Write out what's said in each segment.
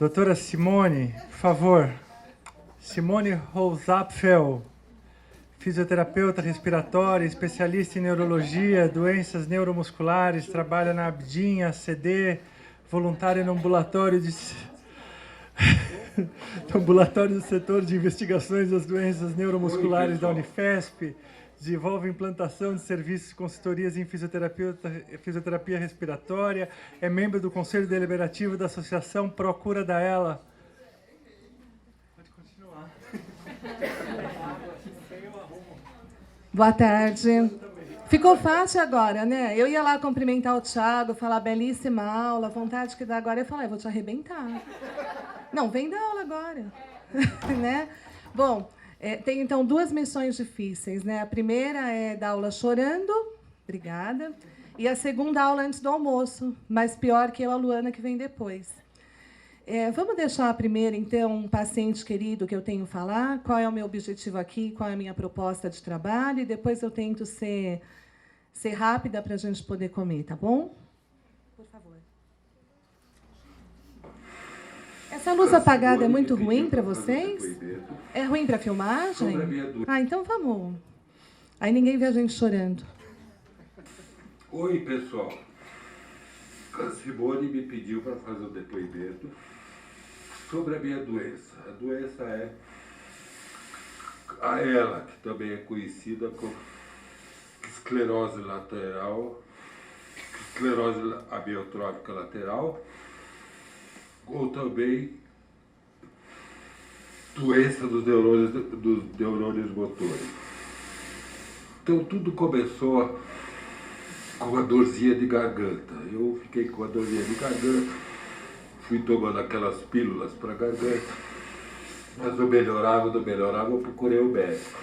Doutora Simone, por favor. Simone Rousapfel, fisioterapeuta respiratória, especialista em neurologia, doenças neuromusculares, trabalha na Abdin, ACD, voluntária no ambulatório do setor de investigações das doenças neuromusculares da Unifesp, desenvolve implantação de serviços e consultorias em fisioterapia respiratória, é membro do Conselho Deliberativo da Associação Procura da Ela. Pode continuar. Boa tarde. Ficou fácil agora, né? Eu ia lá cumprimentar o Thiago, falar belíssima aula, vontade que dá agora. Eu falei, vou te arrebentar. Não, vem dar aula agora. Né? Bom, tem então duas missões difíceis, né? A primeira é dar aula chorando, obrigada, e a segunda aula antes do almoço, mas pior que eu, a Luana, que vem depois. Vamos deixar primeiro, então, um paciente querido que eu tenho que falar, qual é o meu objetivo aqui, qual é a minha proposta de trabalho, e depois eu tento ser rápida para a gente poder comer, tá bom? Por favor. Essa luz apagada é muito ruim para vocês? É ruim para a filmagem? Ah, então vamos. Aí ninguém vê a gente chorando. Oi, pessoal. A Simone me pediu para fazer um depoimento sobre a minha doença. A doença é a ELA, que também é conhecida como esclerose lateral, esclerose amiotrófica lateral, ou também doença dos neurônios motores. Então tudo começou com uma dorzinha de garganta. Eu fiquei com uma dorzinha de garganta, fui tomando aquelas pílulas para garganta, mas não melhorava, eu procurei o médico.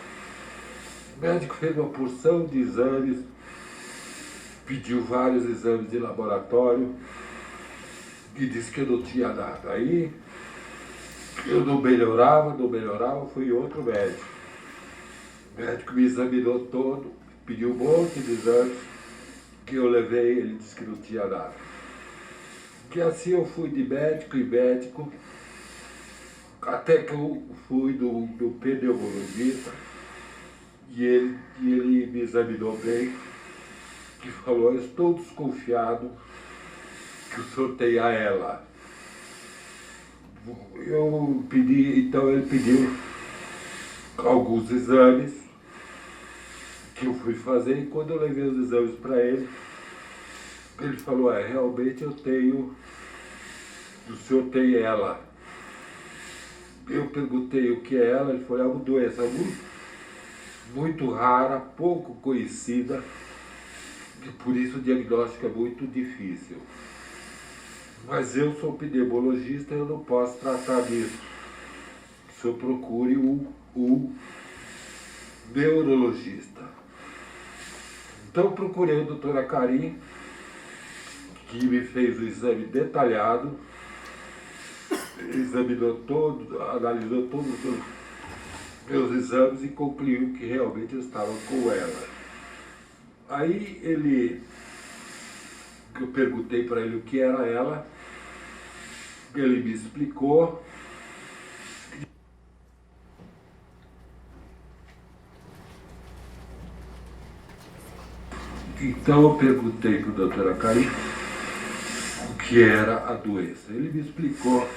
O médico fez uma porção de exames, pediu vários exames de laboratório e disse que eu não tinha nada. Aí eu não melhorava, fui outro médico. O médico me examinou todo, pediu um monte de exames que eu levei, ele disse que não tinha nada. Que assim eu fui de médico em médico, até que eu fui do pneumologista, e ele me examinou bem, que falou, eu estou desconfiado que o senhor tenha ela. Eu pedi, então ele pediu alguns exames que eu fui fazer, e quando eu levei os exames para ele, ele falou, realmente o senhor tem ela. Eu perguntei o que é ela, ele falou, é uma doença muito rara, pouco conhecida, e por isso o diagnóstico é muito difícil. Mas eu sou pneumologista, eu não posso tratar disso. O senhor procure um neurologista. Então procurei a doutora Karim, que me fez o exame detalhado, examinou analisou todos os meus exames e concluiu que realmente eu estava com ela. Aí eu perguntei para ele o que era ela, ele me explicou. Então eu perguntei para o doutor Karim o que era a doença. Ele me explicou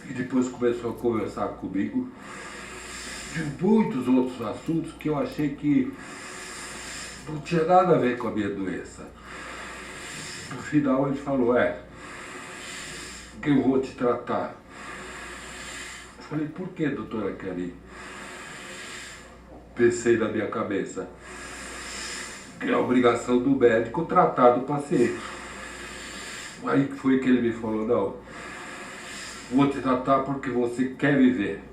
e depois começou a conversar comigo de muitos outros assuntos que eu achei que não tinha nada a ver com a minha doença. No final ele falou, que eu vou te tratar. Eu falei, por que, doutora Karim? Pensei na minha cabeça. É a obrigação do médico tratar do paciente. Aí foi que ele me falou, não, vou te tratar porque você quer viver.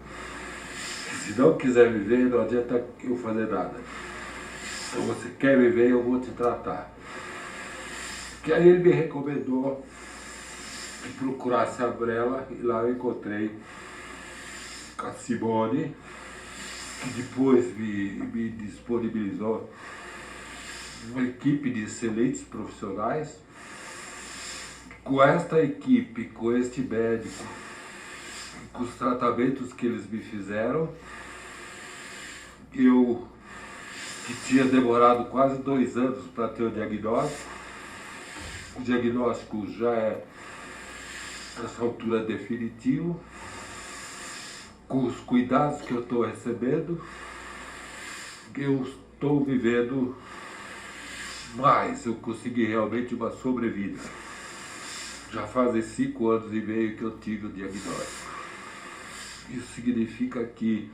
Se não quiser viver, não adianta eu fazer nada. Então você quer viver, eu vou te tratar. Que aí ele me recomendou que procurasse a Brela, e lá eu encontrei a Simone, que depois me disponibilizou uma equipe de excelentes profissionais, com esta equipe, com este médico, com os tratamentos que eles me fizeram, eu, que tinha demorado quase 2 anos para ter o diagnóstico já é, nessa altura, definitivo, com os cuidados que eu estou recebendo, eu estou vivendo mais, eu consegui realmente uma sobrevida. Já fazem 5 anos e meio que eu tive o diagnóstico. Isso significa que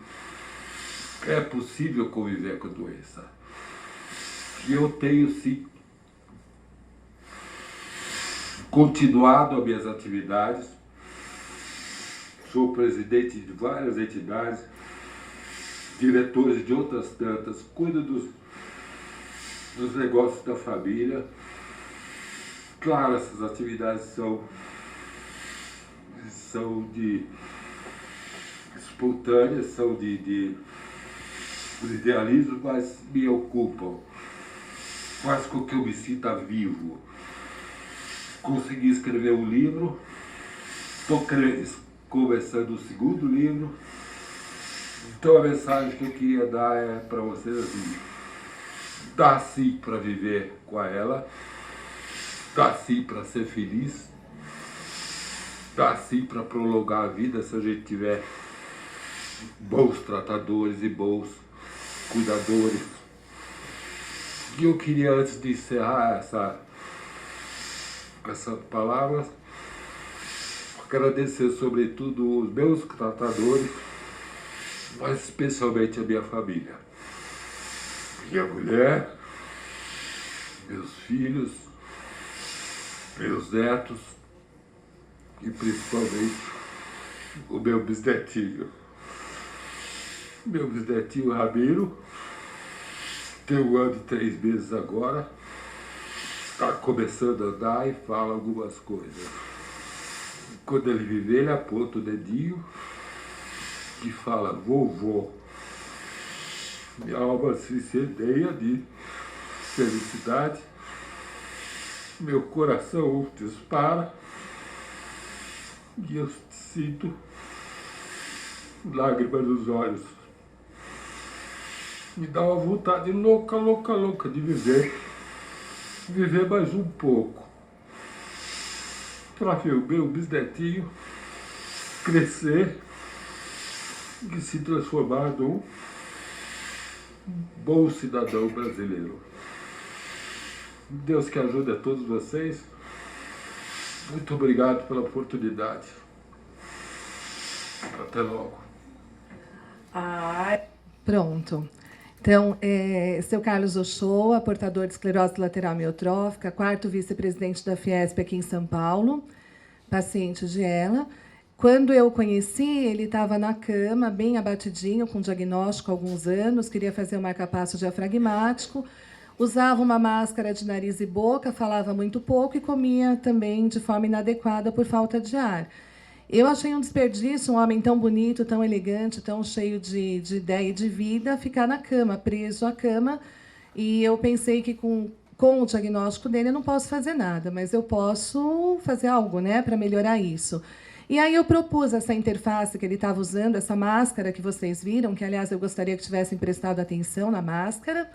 é possível conviver com a doença. E eu tenho, sim, continuado as minhas atividades. Sou presidente de várias entidades, diretores de outras tantas, cuido dos negócios da família. Claro, essas atividades são de espontâneas, são de idealismo, mas me ocupam, faz com que eu me sinta vivo. Consegui escrever um livro, estou começando o 2º livro, então a mensagem que eu queria dar é para vocês assim: dá sim para viver com ela, dá sim para ser feliz, dá sim para prolongar a vida se a gente tiver bons tratadores e bons cuidadores. E eu queria, antes de encerrar essas palavras, agradecer sobretudo os meus tratadores, mas especialmente a minha família. Minha mulher, meus filhos, meus netos e principalmente o meu bisnetinho. Meu bisnetinho Ramiro tem 1 ano e 3 meses agora, está começando a andar e fala algumas coisas. Quando ele viver, ele aponta o dedinho e fala: vovô. Minha alma se incendeia de felicidade, meu coração dispara e eu sinto lágrimas nos olhos. Me dá uma vontade louca, louca, louca de viver mais um pouco, para ver o meu bisnetinho crescer e se transformar num bom cidadão brasileiro. Deus que ajude a todos vocês. Muito obrigado pela oportunidade. Até logo. Pronto. Então, seu Carlos Ochoa, portador de esclerose lateral amiotrófica, 4º vice-presidente da Fiesp aqui em São Paulo, paciente de ela. Quando eu o conheci, ele estava na cama, bem abatidinho, com diagnóstico há alguns anos, queria fazer um marcapasso diafragmático, usava uma máscara de nariz e boca, falava muito pouco e comia também de forma inadequada por falta de ar. Eu achei um desperdício, um homem tão bonito, tão elegante, tão cheio de ideia e de vida, ficar na cama, preso à cama. E eu pensei que com o diagnóstico dele eu não posso fazer nada, mas eu posso fazer algo, né, para melhorar isso. E aí eu propus essa interface que ele estava usando, essa máscara que vocês viram, que, aliás, eu gostaria que tivessem prestado atenção na máscara,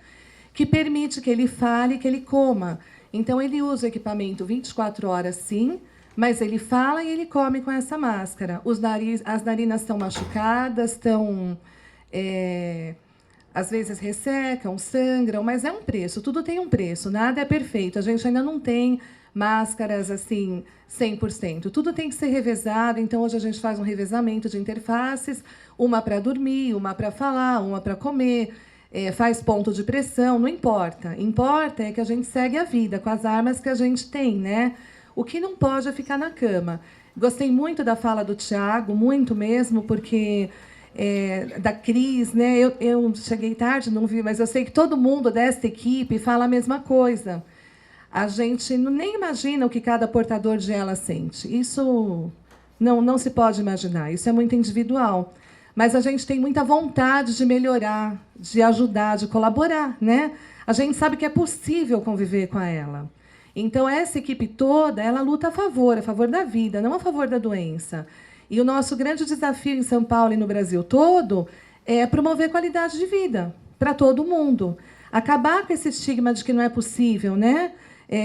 que permite que ele fale, que ele coma. Então, ele usa o equipamento 24 horas, sim, mas ele fala e ele come com essa máscara. As narinas estão machucadas, às vezes ressecam, sangram, mas é um preço, tudo tem um preço, nada é perfeito. A gente ainda não tem máscaras assim 100%. Tudo tem que ser revezado, então hoje a gente faz um revezamento de interfaces, uma para dormir, uma para falar, uma para comer, faz ponto de pressão, não importa. Importa é que a gente segue a vida com as armas que a gente tem, né? O que não pode é ficar na cama. Gostei muito da fala do Tiago, muito mesmo, porque da Cris, né? Eu cheguei tarde, não vi, mas eu sei que todo mundo desta equipe fala a mesma coisa. A gente nem imagina o que cada portador de ela sente. Isso não se pode imaginar, isso é muito individual. Mas a gente tem muita vontade de melhorar, de ajudar, de colaborar, né? A gente sabe que é possível conviver com ela. Então, essa equipe toda, ela luta a favor da vida, não a favor da doença. E o nosso grande desafio em São Paulo e no Brasil todo é promover qualidade de vida para todo mundo. Acabar com esse estigma de que não é possível, né,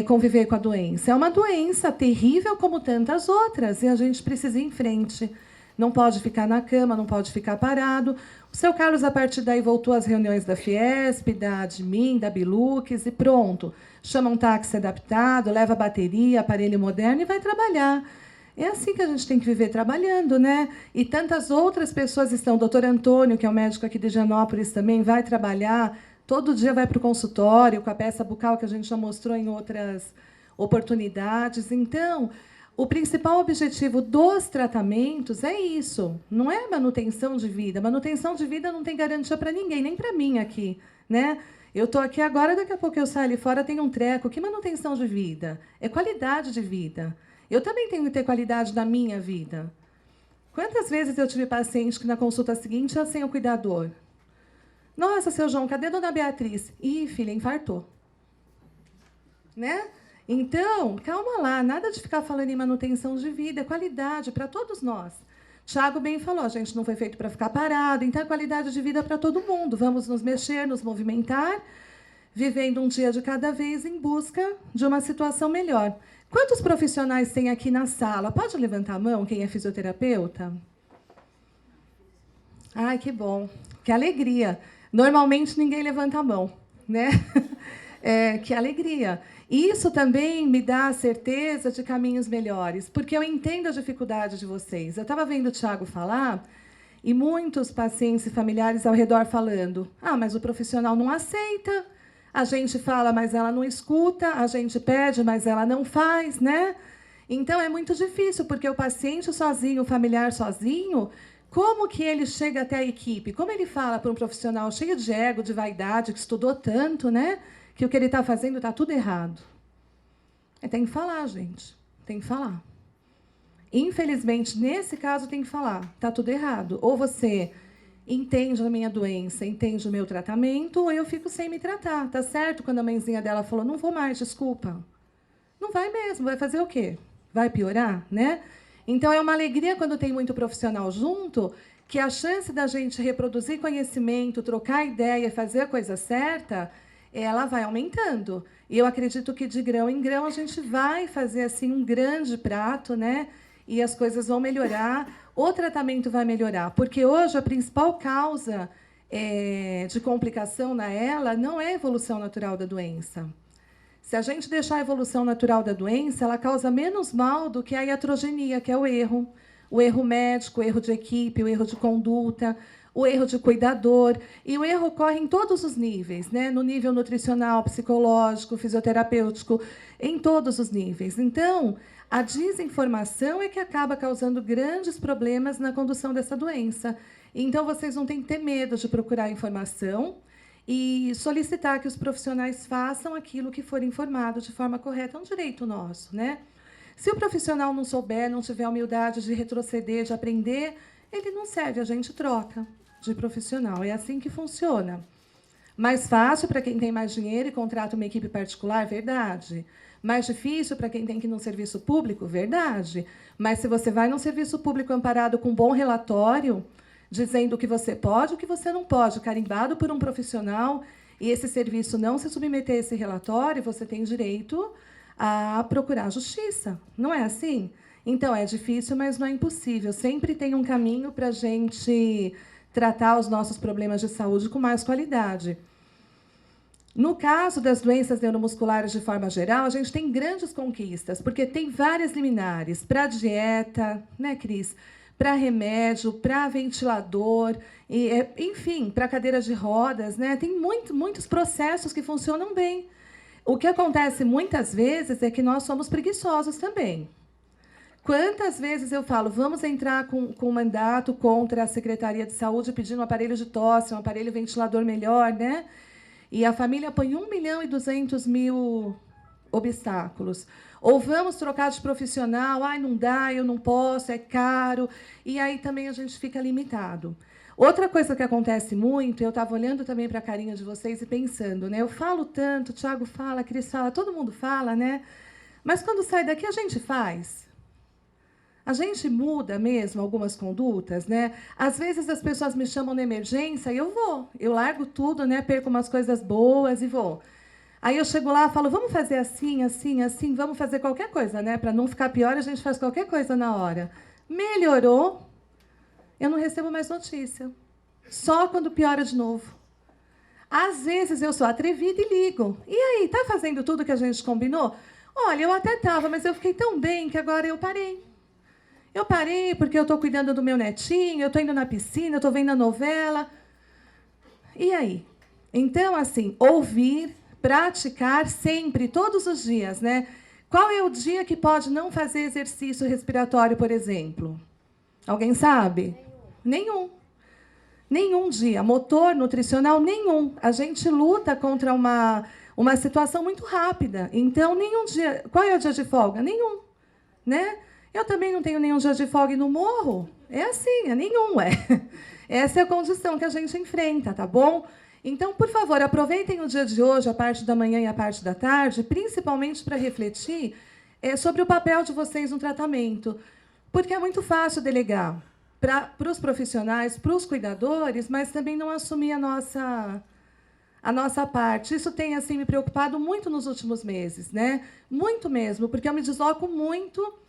conviver com a doença. É uma doença terrível como tantas outras, e a gente precisa ir em frente. Não pode ficar na cama, não pode ficar parado. O seu Carlos, a partir daí, voltou às reuniões da Fiesp, da Admin, da Bilux, e pronto. Chama um táxi adaptado, leva bateria, aparelho moderno e vai trabalhar. É assim que a gente tem que viver, trabalhando, né? E tantas outras pessoas estão. O doutor Antônio, que é um médico aqui de Higienópolis, também vai trabalhar. Todo dia vai para o consultório com a peça bucal que a gente já mostrou em outras oportunidades. Então, o principal objetivo dos tratamentos é isso. Não é manutenção de vida. Manutenção de vida não tem garantia para ninguém, nem para mim aqui, né? Eu estou aqui agora, daqui a pouco eu saio ali fora, tenho um treco. Que manutenção de vida? É qualidade de vida. Eu também tenho que ter qualidade na minha vida. Quantas vezes eu tive paciente que na consulta seguinte ia sem o cuidador? Nossa, seu João, cadê a dona Beatriz? Ih, filha, infartou. Né? Então, calma lá, nada de ficar falando em manutenção de vida, é qualidade para todos nós. Tiago bem falou, a gente não foi feito para ficar parado, então é qualidade de vida para todo mundo. Vamos nos mexer, nos movimentar, vivendo um dia de cada vez em busca de uma situação melhor. Quantos profissionais tem aqui na sala? Pode levantar a mão, quem é fisioterapeuta? Ai, que bom, que alegria. Normalmente ninguém levanta a mão, né? Que alegria. Isso também me dá a certeza de caminhos melhores, porque eu entendo a dificuldade de vocês. Eu estava vendo o Tiago falar e muitos pacientes e familiares ao redor falando: ah, mas o profissional não aceita. A gente fala, mas ela não escuta. A gente pede, mas ela não faz, né? Então, é muito difícil, porque o paciente sozinho, o familiar sozinho, como que ele chega até a equipe? Como ele fala para um profissional cheio de ego, de vaidade, que estudou tanto, né? Que o que ele está fazendo está tudo errado. Tem que falar, gente. Tem que falar. Infelizmente, nesse caso, tem que falar. Está tudo errado. Ou você entende a minha doença, entende o meu tratamento, ou eu fico sem me tratar. Tá certo? Quando a mãezinha dela falou, não vou mais, desculpa. Não vai mesmo. Vai fazer o quê? Vai piorar, né? Então, é uma alegria quando tem muito profissional junto, que a chance da gente reproduzir conhecimento, trocar ideia e fazer a coisa certa, ela vai aumentando. E eu acredito que, de grão em grão, a gente vai fazer assim um grande prato, né? E as coisas vão melhorar, o tratamento vai melhorar. Porque hoje a principal causa de complicação na ELA não é a evolução natural da doença. Se a gente deixar a evolução natural da doença, ela causa menos mal do que a iatrogenia, que é o erro. O erro médico, o erro de equipe, o erro de conduta, o erro de cuidador. E o erro ocorre em todos os níveis, né? No nível nutricional, psicológico, fisioterapêutico, em todos os níveis. Então, a desinformação é que acaba causando grandes problemas na condução dessa doença. Então, vocês não têm que ter medo de procurar informação e solicitar que os profissionais façam aquilo que for informado de forma correta. É um direito nosso, né? Se o profissional não souber, não tiver a humildade de retroceder, de aprender, ele não serve, a gente troca de profissional. É assim que funciona. Mais fácil para quem tem mais dinheiro e contrata uma equipe particular, verdade. Mais difícil para quem tem que ir num serviço público, verdade. Mas se você vai num serviço público amparado com um bom relatório, dizendo o que você pode e o que você não pode, carimbado por um profissional, e esse serviço não se submeter a esse relatório, você tem direito a procurar justiça. Não é assim? Então, é difícil, mas não é impossível. Sempre tem um caminho para a gente tratar os nossos problemas de saúde com mais qualidade. No caso das doenças neuromusculares de forma geral, a gente tem grandes conquistas, porque tem várias liminares para dieta, né, Cris? Para remédio, para ventilador, enfim, para cadeira de rodas, né? Tem muitos processos que funcionam bem. O que acontece muitas vezes é que nós somos preguiçosos também. Quantas vezes eu falo, vamos entrar com um mandato contra a Secretaria de Saúde pedindo um aparelho de tosse, um aparelho ventilador melhor, né? E a família põe 1.200.000 obstáculos. Ou vamos trocar de profissional, ai, não dá, eu não posso, é caro. E aí também a gente fica limitado. Outra coisa que acontece muito, eu estava olhando também para a carinha de vocês e pensando, né? Eu falo tanto, o Thiago fala, a Cris fala, todo mundo fala, né? Mas quando sai daqui, a gente faz. A gente muda mesmo algumas condutas, né? Às vezes as pessoas me chamam na emergência e eu vou. Eu largo tudo, né? Perco umas coisas boas e vou. Aí eu chego lá e falo, vamos fazer assim, assim, assim, vamos fazer qualquer coisa, né? Para não ficar pior, a gente faz qualquer coisa na hora. Melhorou, eu não recebo mais notícia. Só quando piora de novo. Às vezes eu sou atrevida e ligo. E aí, tá fazendo tudo que a gente combinou? Olha, eu até estava, mas eu fiquei tão bem que agora eu parei. Eu parei porque eu estou cuidando do meu netinho, eu estou indo na piscina, eu estou vendo a novela. E aí? Então, assim, ouvir, praticar sempre, todos os dias, né? Qual é o dia que pode não fazer exercício respiratório, por exemplo? Alguém sabe? Nenhum. Nenhum dia. Motor, nutricional, nenhum. A gente luta contra uma situação muito rápida. Então, nenhum dia. Qual é o dia de folga? Nenhum. Né? Eu também não tenho nenhum dia de folga e não morro. É assim, é nenhum. Essa é a condição que a gente enfrenta, tá bom? Então, por favor, aproveitem o dia de hoje, a parte da manhã e a parte da tarde, principalmente para refletir sobre o papel de vocês no tratamento. Porque é muito fácil delegar para os profissionais, para os cuidadores, mas também não assumir a nossa parte. Isso tem assim, me preocupado muito nos últimos meses, né? Muito mesmo, porque eu me desloco muito.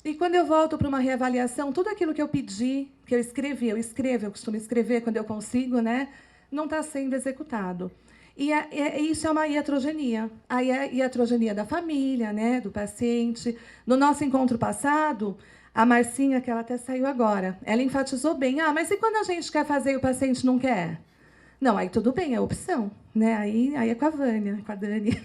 E quando eu volto para uma reavaliação, tudo aquilo que eu pedi, que eu escrevi, eu costumo escrever quando eu consigo, né? Não está sendo executado. E isso é uma iatrogenia. A iatrogenia da família, né? Do paciente. No nosso encontro passado, a Marcinha, que ela até saiu agora, ela enfatizou bem. Ah, mas e quando a gente quer fazer e o paciente não quer? Não, aí tudo bem, é opção. Né? Aí é com a Vânia, com a Dani.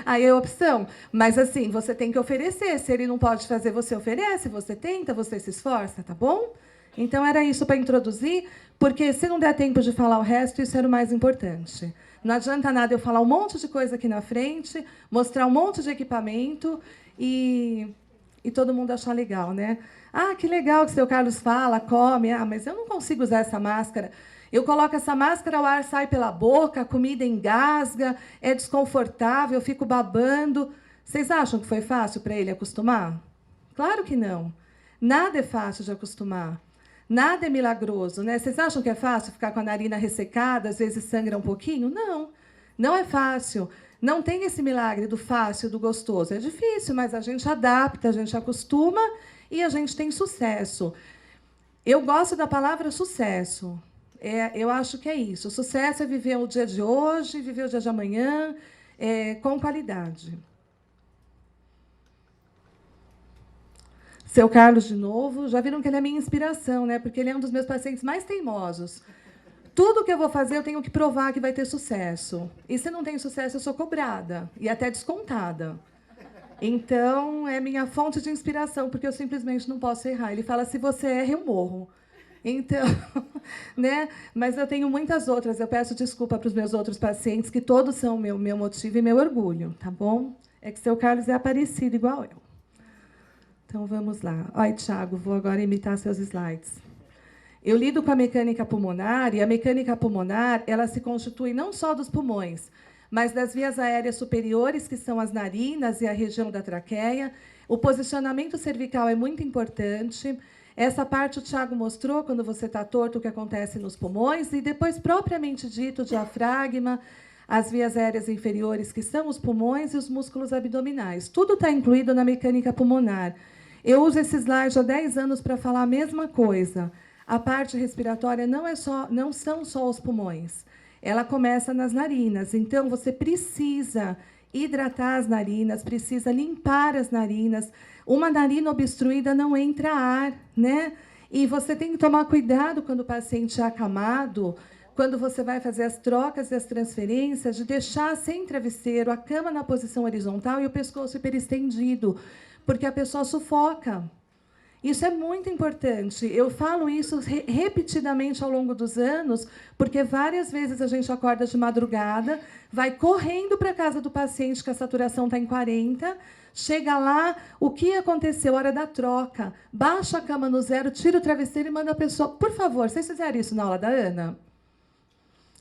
Aí é opção. Mas, assim, você tem que oferecer. Se ele não pode fazer, você oferece, você tenta, você se esforça, tá bom? Então, era isso para introduzir, porque, se não der tempo de falar o resto, isso era o mais importante. Não adianta nada eu falar um monte de coisa aqui na frente, mostrar um monte de equipamento e todo mundo achar legal, né? Ah, que legal que o seu Carlos fala, come. Ah, mas eu não consigo usar essa máscara. Eu coloco essa máscara, o ar sai pela boca, a comida engasga, é desconfortável, eu fico babando. Vocês acham que foi fácil para ele acostumar? Claro que não. Nada é fácil de acostumar. Nada é milagroso, né? Vocês acham que é fácil ficar com a narina ressecada, às vezes sangra um pouquinho? Não. Não é fácil. Não tem esse milagre do fácil, do gostoso. É difícil, mas a gente adapta, a gente acostuma e a gente tem sucesso. Eu gosto da palavra sucesso. Eu acho que é isso. O sucesso é viver o dia de hoje, viver o dia de amanhã, com qualidade. Seu Carlos, de novo, já viram que ele é minha inspiração, né? Porque ele é um dos meus pacientes mais teimosos. Tudo que eu vou fazer, eu tenho que provar que vai ter sucesso. E se não tem sucesso, eu sou cobrada e até descontada. Então, é minha fonte de inspiração, porque eu simplesmente não posso errar. Ele fala, se você erra, eu morro. Então, né? Mas eu tenho muitas outras. Eu peço desculpa para os meus outros pacientes, que todos são meu motivo e meu orgulho, tá bom? É que seu Carlos é aparecido igual eu. Então, vamos lá. Ai, Thiago, vou agora imitar seus slides. Eu lido com a mecânica pulmonar, e a mecânica pulmonar ela se constitui não só dos pulmões, mas das vias aéreas superiores, que são as narinas e a região da traqueia. O posicionamento cervical é muito importante. Essa parte o Thiago mostrou, quando você está torto, o que acontece nos pulmões, e depois, propriamente dito, o diafragma, as vias aéreas inferiores, que são os pulmões, e os músculos abdominais. Tudo está incluído na mecânica pulmonar. Eu uso esse slide há 10 anos para falar a mesma coisa. A parte respiratória não são só os pulmões. Ela começa nas narinas. Então, você precisa hidratar as narinas, precisa limpar as narinas. Uma narina obstruída não entra ar, né? E você tem que tomar cuidado quando o paciente é acamado, quando você vai fazer as trocas e as transferências, de deixar sem travesseiro, a cama na posição horizontal e o pescoço hiperestendido, porque a pessoa sufoca. Isso é muito importante. Eu falo isso repetidamente ao longo dos anos, porque várias vezes a gente acorda de madrugada, vai correndo para a casa do paciente que a saturação está em 40, chega lá, o que aconteceu? Hora da troca. Baixa a cama no 0, tira o travesseiro e manda a pessoa... Por favor, vocês fizeram isso na aula da Ana?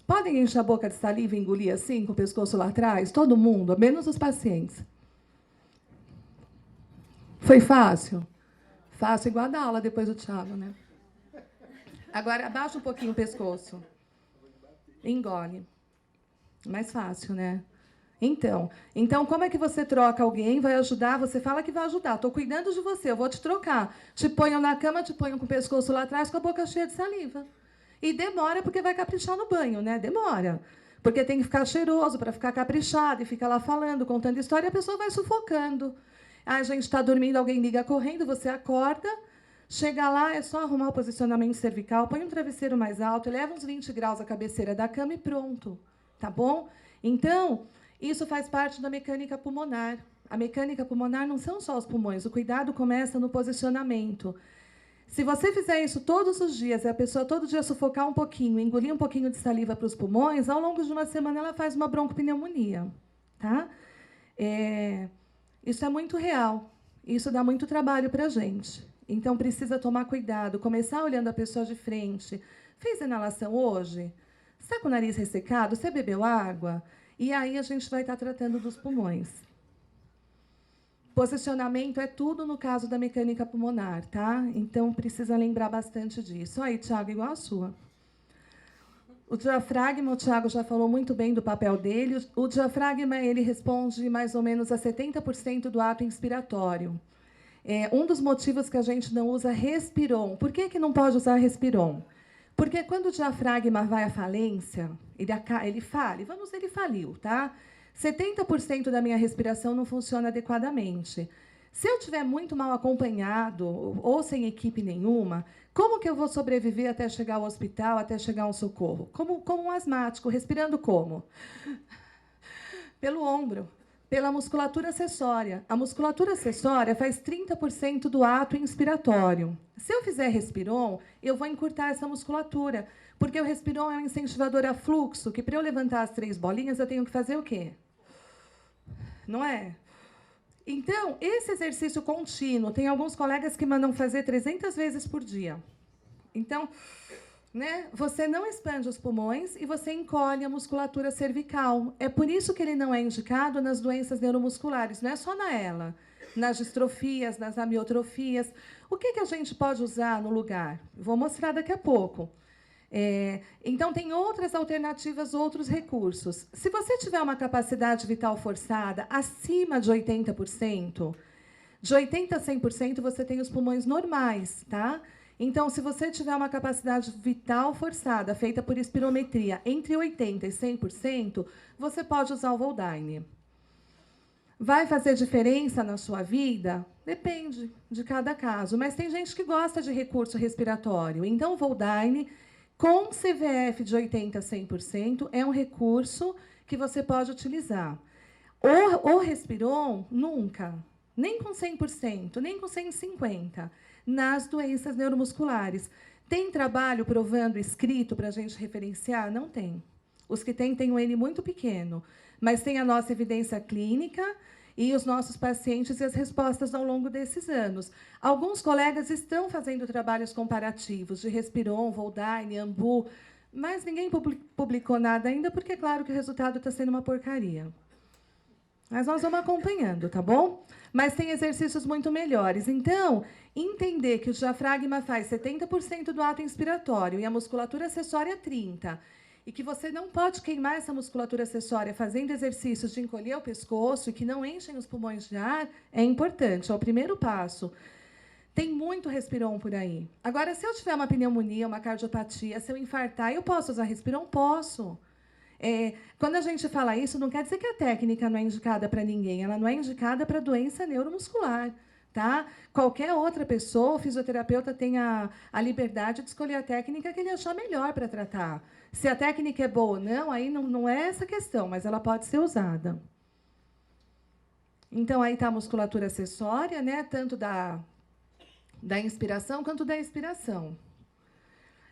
Podem encher a boca de saliva e engolir assim, com o pescoço lá atrás? Todo mundo, menos os pacientes. Foi fácil? Fácil igual a da aula depois do Thiago, né? Agora, abaixa um pouquinho o pescoço. Engole. Mais fácil, né? Então, como é que você troca alguém, vai ajudar? Você fala que vai ajudar. Estou cuidando de você, eu vou te trocar. Te ponho na cama, te ponho com o pescoço lá atrás, com a boca cheia de saliva. E demora, porque vai caprichar no banho, né? Demora. Porque tem que ficar cheiroso para ficar caprichado, e fica lá falando, contando história, e a pessoa vai sufocando. A gente está dormindo, alguém liga correndo, você acorda, chega lá, é só arrumar o posicionamento cervical, põe um travesseiro mais alto, eleva uns 20 graus a cabeceira da cama e pronto. Tá bom? Então, isso faz parte da mecânica pulmonar. A mecânica pulmonar não são só os pulmões, o cuidado começa no posicionamento. Se você fizer isso todos os dias, e a pessoa todo dia sufocar um pouquinho, engolir um pouquinho de saliva para os pulmões, ao longo de uma semana ela faz uma broncopneumonia. Tá? Isso é muito real. Isso dá muito trabalho para a gente. Então, precisa tomar cuidado, começar olhando a pessoa de frente. Fez inalação hoje? Está com o nariz ressecado? Você bebeu água? E aí a gente vai estar tratando dos pulmões. Posicionamento é tudo no caso da mecânica pulmonar, tá? Então, precisa lembrar bastante disso. Aí, Thiago, igual a sua. O diafragma, o Thiago já falou muito bem do papel dele. O diafragma ele responde mais ou menos a 70% do ato inspiratório. Um dos motivos que a gente não usa respiron. Por que não pode usar respiron? Porque quando o diafragma vai à falência, ele faliu, tá? 70% da minha respiração não funciona adequadamente. Se eu estiver muito mal acompanhado ou sem equipe nenhuma, como que eu vou sobreviver até chegar ao hospital, até chegar ao socorro? Como um asmático, respirando como? Pelo ombro, pela musculatura acessória. A musculatura acessória faz 30% do ato inspiratório. Se eu fizer respiron, eu vou encurtar essa musculatura, porque o respiron é um incentivador a fluxo, que para eu levantar as 3 bolinhas, eu tenho que fazer o quê? Não é? Então, esse exercício contínuo, tem alguns colegas que mandam fazer 300 vezes por dia. Então, né, você não expande os pulmões e você encolhe a musculatura cervical. É por isso que ele não é indicado nas doenças neuromusculares, não é só na ELA, nas distrofias, nas amiotrofias. O que a gente pode usar no lugar? Vou mostrar daqui a pouco. Então, tem outras alternativas, outros recursos. Se você tiver uma capacidade vital forçada acima de 80%, de 80% a 100%, você tem os pulmões normais, tá? Então, se você tiver uma capacidade vital forçada, feita por espirometria, entre 80% e 100%, você pode usar o Voldine. Vai fazer diferença na sua vida? Depende de cada caso. Mas tem gente que gosta de recurso respiratório. Então, o Voldine, com CVF de 80% a 100%, é um recurso que você pode utilizar. O Respiron, nunca. Nem com 100%, nem com 150%. Nas doenças neuromusculares. Tem trabalho provando escrito para a gente referenciar? Não tem. Os que têm um N muito pequeno. Mas tem a nossa evidência clínica e os nossos pacientes e as respostas ao longo desses anos. Alguns colegas estão fazendo trabalhos comparativos de Respiron, Voldine, Ambu, mas ninguém publicou nada ainda, porque é claro que o resultado está sendo uma porcaria. Mas nós vamos acompanhando, tá bom? Mas tem exercícios muito melhores. Então, entender que o diafragma faz 70% do ato inspiratório e a musculatura acessória 30%, e que você não pode queimar essa musculatura acessória fazendo exercícios de encolher o pescoço e que não enchem os pulmões de ar, é importante, é o primeiro passo. Tem muito Respiron por aí. Agora, se eu tiver uma pneumonia, uma cardiopatia, se eu infartar, eu posso usar Respiron? Posso. Quando a gente fala isso, não quer dizer que a técnica não é indicada para ninguém, ela não é indicada para doença neuromuscular. Tá? Qualquer outra pessoa, o fisioterapeuta tem a liberdade de escolher a técnica que ele achar melhor para tratar. Se a técnica é boa ou não, aí não é essa questão, mas ela pode ser usada. Então, aí está a musculatura acessória, né? Tanto da da inspiração quanto da expiração.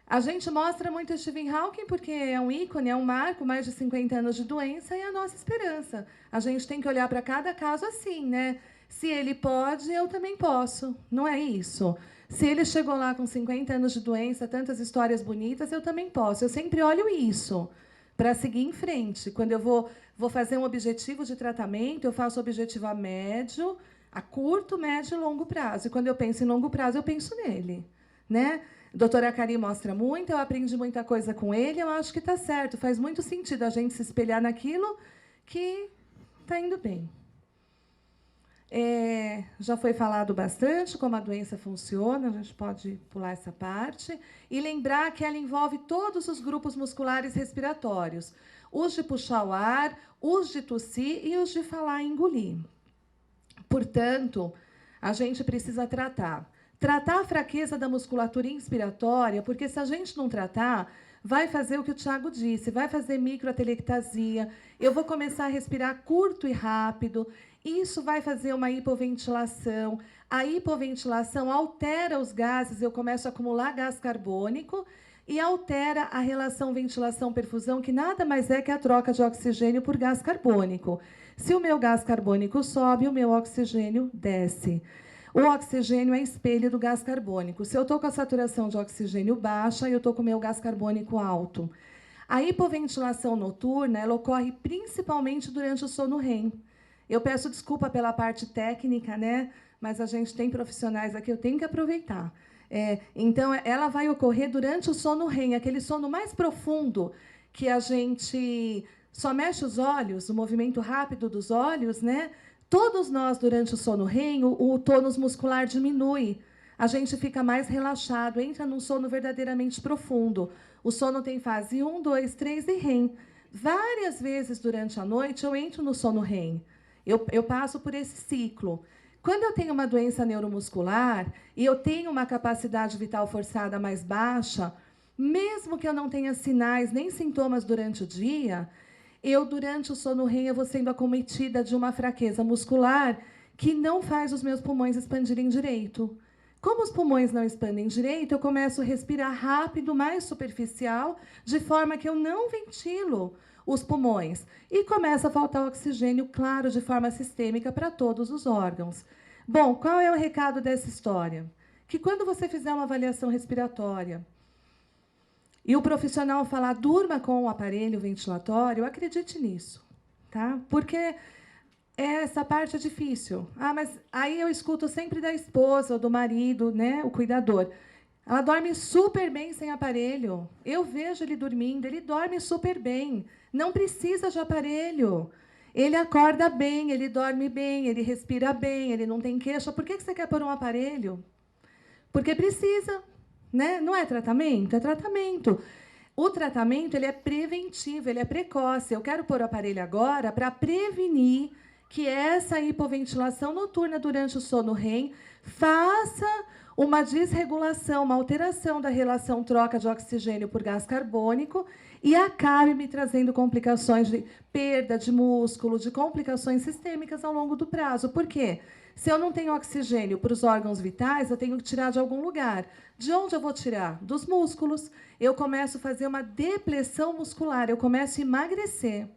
A gente mostra muito Stephen Hawking porque é um ícone, é um marco, mais de 50 anos de doença e a nossa esperança. A gente tem que olhar para cada caso assim, né? Se ele pode, eu também posso. Não é isso? Se ele chegou lá com 50 anos de doença, tantas histórias bonitas, eu também posso. Eu sempre olho isso para seguir em frente. Quando eu vou fazer um objetivo de tratamento, eu faço objetivo a médio, a curto, médio e longo prazo. E quando eu penso em longo prazo, eu penso nele, né? A doutora Cari mostra muito, eu aprendi muita coisa com ele, eu acho que está certo, faz muito sentido a gente se espelhar naquilo que está indo bem. Já foi falado bastante como a doença funciona, a gente pode pular essa parte, e lembrar que ela envolve todos os grupos musculares respiratórios, os de puxar o ar, os de tossir e os de falar e engolir. Portanto, a gente precisa tratar a fraqueza da musculatura inspiratória, porque se a gente não tratar, vai fazer o que o Tiago disse, vai fazer microatelectasia, eu vou começar a respirar curto e rápido, isso vai fazer uma hipoventilação. A hipoventilação altera os gases, eu começo a acumular gás carbônico e altera a relação ventilação-perfusão, que nada mais é que a troca de oxigênio por gás carbônico. Se o meu gás carbônico sobe, o meu oxigênio desce. O oxigênio é espelho do gás carbônico. Se eu estou com a saturação de oxigênio baixa, eu estou com o meu gás carbônico alto. A hipoventilação noturna ela ocorre principalmente durante o sono REM. Eu peço desculpa pela parte técnica, né? Mas a gente tem profissionais aqui, eu tenho que aproveitar. Então, ela vai ocorrer durante o sono REM, aquele sono mais profundo, que a gente só mexe os olhos, o movimento rápido dos olhos, né? Todos nós, durante o sono REM, o tônus muscular diminui. A gente fica mais relaxado, entra num sono verdadeiramente profundo. O sono tem fase 1, 2, 3 e REM. Várias vezes durante a noite eu entro no sono REM. Eu passo por esse ciclo. Quando eu tenho uma doença neuromuscular e eu tenho uma capacidade vital forçada mais baixa, mesmo que eu não tenha sinais nem sintomas durante o dia, durante o sono REM, eu vou sendo acometida de uma fraqueza muscular que não faz os meus pulmões expandirem direito. Como os pulmões não expandem direito, eu começo a respirar rápido, mais superficial, de forma que eu não ventilo os pulmões. E começa a faltar oxigênio, claro, de forma sistêmica para todos os órgãos. Bom, qual é o recado dessa história? Que quando você fizer uma avaliação respiratória, e o profissional falar, durma com o aparelho ventilatório, acredite nisso, tá? Porque essa parte é difícil. Mas aí eu escuto sempre da esposa ou do marido, né, o cuidador. Ela dorme super bem sem aparelho. Eu vejo ele dormindo, ele dorme super bem. Não precisa de aparelho. Ele acorda bem, ele dorme bem, ele respira bem, ele não tem queixa. Por que você quer pôr um aparelho? Porque precisa. Né? Não é tratamento? É tratamento. O tratamento ele é preventivo, ele é precoce. Eu quero pôr o aparelho agora para prevenir que essa hipoventilação noturna durante o sono REM faça uma desregulação, uma alteração da relação troca de oxigênio por gás carbônico e acabe me trazendo complicações de perda de músculo, de complicações sistêmicas ao longo do prazo. Por quê? Se eu não tenho oxigênio para os órgãos vitais, eu tenho que tirar de algum lugar. De onde eu vou tirar? Dos músculos. Eu começo a fazer uma depressão muscular, eu começo a emagrecer.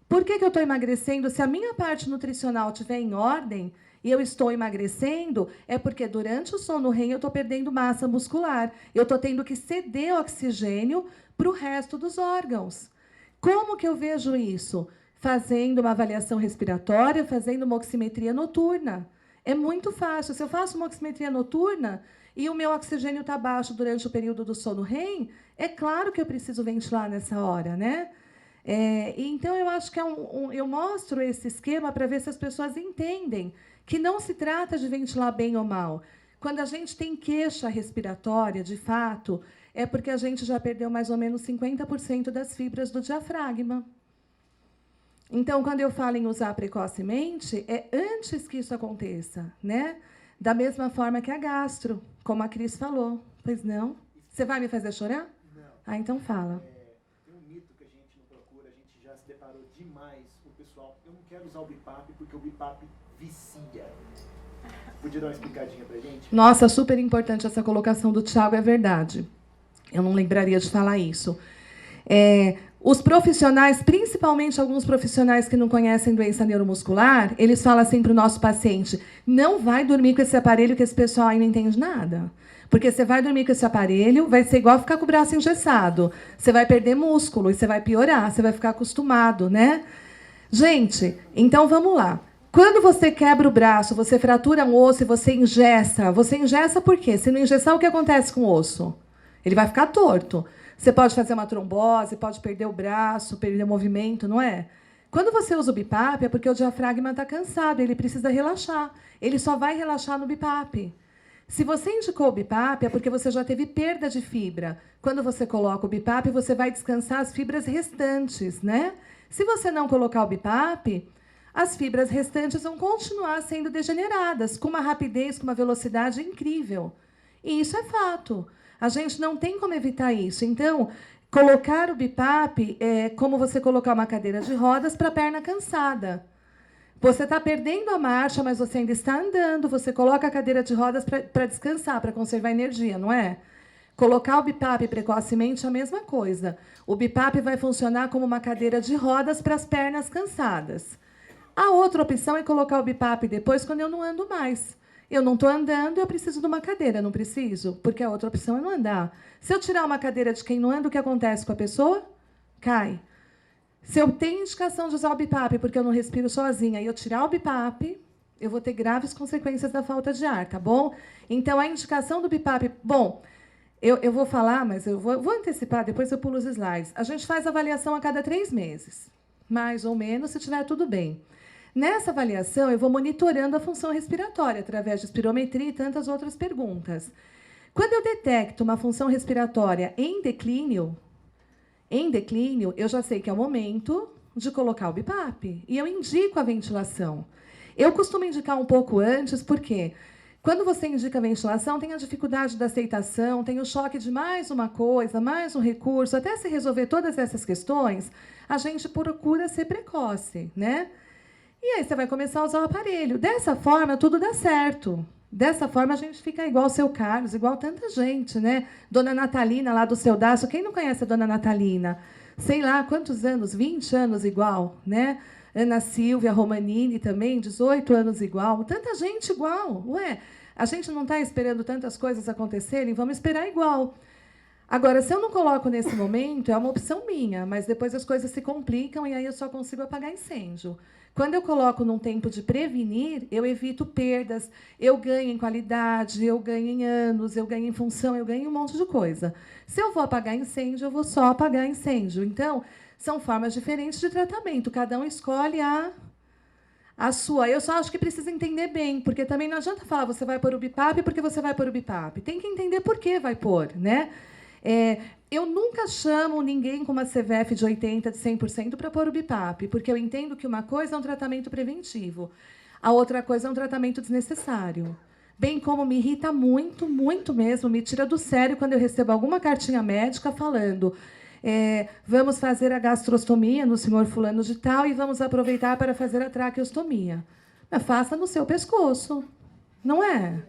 Por que eu estou emagrecendo? Se a minha parte nutricional estiver em ordem e eu estou emagrecendo, é porque durante o sono REM eu estou perdendo massa muscular. Eu estou tendo que ceder oxigênio para o resto dos órgãos. Como que eu vejo isso? Fazendo uma avaliação respiratória, fazendo uma oximetria noturna. É muito fácil. Se eu faço uma oximetria noturna e o meu oxigênio está baixo durante o período do sono REM, é claro que eu preciso ventilar nessa hora, né? Então, eu acho que eu mostro esse esquema para ver se as pessoas entendem que não se trata de ventilar bem ou mal. Quando a gente tem queixa respiratória, de fato, é porque a gente já perdeu mais ou menos 50% das fibras do diafragma. Então, quando eu falo em usar precocemente, é antes que isso aconteça, né? Da mesma forma que a gastro, como a Cris falou. Pois não? Você vai me fazer chorar? Não. Então fala. Tem um mito que a gente não procura, a gente já se deparou demais com o pessoal. Eu não quero usar o BiPAP porque o BiPAP vicia. Podia dar uma explicadinha pra gente? Nossa, super importante essa colocação do Thiago, é verdade. Eu não lembraria de falar isso. Os profissionais, principalmente alguns profissionais que não conhecem doença neuromuscular, eles falam assim para o nosso paciente: não vai dormir com esse aparelho que esse pessoal aí não entende nada. Porque você vai dormir com esse aparelho, vai ser igual ficar com o braço engessado. Você vai perder músculo e você vai piorar, você vai ficar acostumado, né? Gente, então vamos lá. Quando você quebra o braço, você fratura um osso e você engessa por quê? Se não engessar, o que acontece com o osso? Ele vai ficar torto. Você pode fazer uma trombose, pode perder o braço, perder o movimento, não é? Quando você usa o BiPAP, é porque o diafragma está cansado, ele precisa relaxar. Ele só vai relaxar no BiPAP. Se você indicou o BiPAP, é porque você já teve perda de fibra. Quando você coloca o BiPAP, você vai descansar as fibras restantes, né? Se você não colocar o BiPAP, as fibras restantes vão continuar sendo degeneradas, com uma rapidez, com uma velocidade incrível. E isso é fato. A gente não tem como evitar isso. Então, colocar o BiPAP é como você colocar uma cadeira de rodas para a perna cansada. Você está perdendo a marcha, mas você ainda está andando. Você coloca a cadeira de rodas para descansar, para conservar energia, não é? Colocar o BiPAP precocemente é a mesma coisa. O BiPAP vai funcionar como uma cadeira de rodas para as pernas cansadas. A outra opção é colocar o BiPAP depois, quando eu não ando mais. Eu não estou andando, eu preciso de uma cadeira, não preciso? Porque a outra opção é não andar. Se eu tirar uma cadeira de quem não anda, o que acontece com a pessoa? Cai. Se eu tenho indicação de usar o BiPAP porque eu não respiro sozinha e eu tirar o BiPAP, eu vou ter graves consequências da falta de ar, tá bom? Então, a indicação do BiPAP... Bom, eu vou falar, mas eu vou antecipar, depois eu pulo os slides. A gente faz avaliação a cada 3 meses, mais ou menos, se tiver tudo bem. Nessa avaliação, eu vou monitorando a função respiratória, através de espirometria e tantas outras perguntas. Quando eu detecto uma função respiratória em declínio, eu já sei que é o momento de colocar o BiPAP. E eu indico a ventilação. Eu costumo indicar um pouco antes, porque quando você indica a ventilação, tem a dificuldade da aceitação, tem o choque de mais uma coisa, mais um recurso. Até se resolver todas essas questões, a gente procura ser precoce, né? E aí você vai começar a usar o aparelho. Dessa forma, tudo dá certo. Dessa forma, a gente fica igual o seu Carlos, igual tanta gente, né? Dona Natalina, lá do Seu Daço. Quem não conhece a Dona Natalina? Sei lá quantos anos, 20 anos igual, né? Ana Silvia Romanini também, 18 anos igual. Tanta gente igual. Ué, a gente não está esperando tantas coisas acontecerem? Vamos esperar igual. Agora, se eu não coloco nesse momento, é uma opção minha, mas depois as coisas se complicam e aí eu só consigo apagar incêndio. Quando eu coloco num tempo de prevenir, eu evito perdas, eu ganho em qualidade, eu ganho em anos, eu ganho em função, eu ganho em um monte de coisa. Se eu vou apagar incêndio, eu vou só apagar incêndio. Então, são formas diferentes de tratamento. Cada um escolhe a sua. Eu só acho que precisa entender bem, porque também não adianta falar você vai pôr o BiPAP porque você vai pôr o BiPAP. Tem que entender por que vai pôr, né? Eu nunca chamo ninguém com uma CVF de 80%, de 100% para pôr o BiPAP, porque eu entendo que uma coisa é um tratamento preventivo, a outra coisa é um tratamento desnecessário. Bem como me irrita muito, muito mesmo, me tira do sério quando eu recebo alguma cartinha médica falando vamos fazer a gastrostomia no senhor fulano de tal e vamos aproveitar para fazer a traqueostomia. Mas faça no seu pescoço, não é?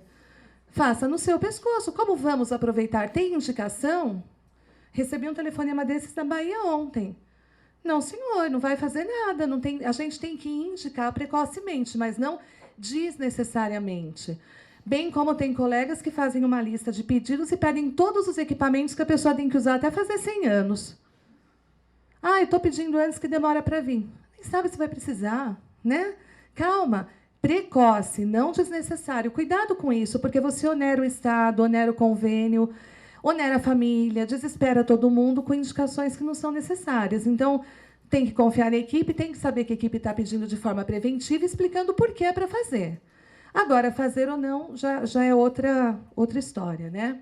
Faça no seu pescoço. Como vamos aproveitar? Tem indicação? Recebi um telefonema desses da Bahia ontem. Não, senhor, não vai fazer nada. Não tem, a gente tem que indicar precocemente, mas não desnecessariamente. Bem como tem colegas que fazem uma lista de pedidos e pedem todos os equipamentos que a pessoa tem que usar até fazer 100 anos. Ah, eu estou pedindo antes que demora para vir. Nem sabe se vai precisar, né? Calma. Precoce, não desnecessário. Cuidado com isso, porque você onera o Estado, onera o convênio, onera a família, desespera todo mundo com indicações que não são necessárias. Então, tem que confiar na equipe, tem que saber que a equipe está pedindo de forma preventiva, explicando por que é para fazer. Agora, fazer ou não já é outra história, né?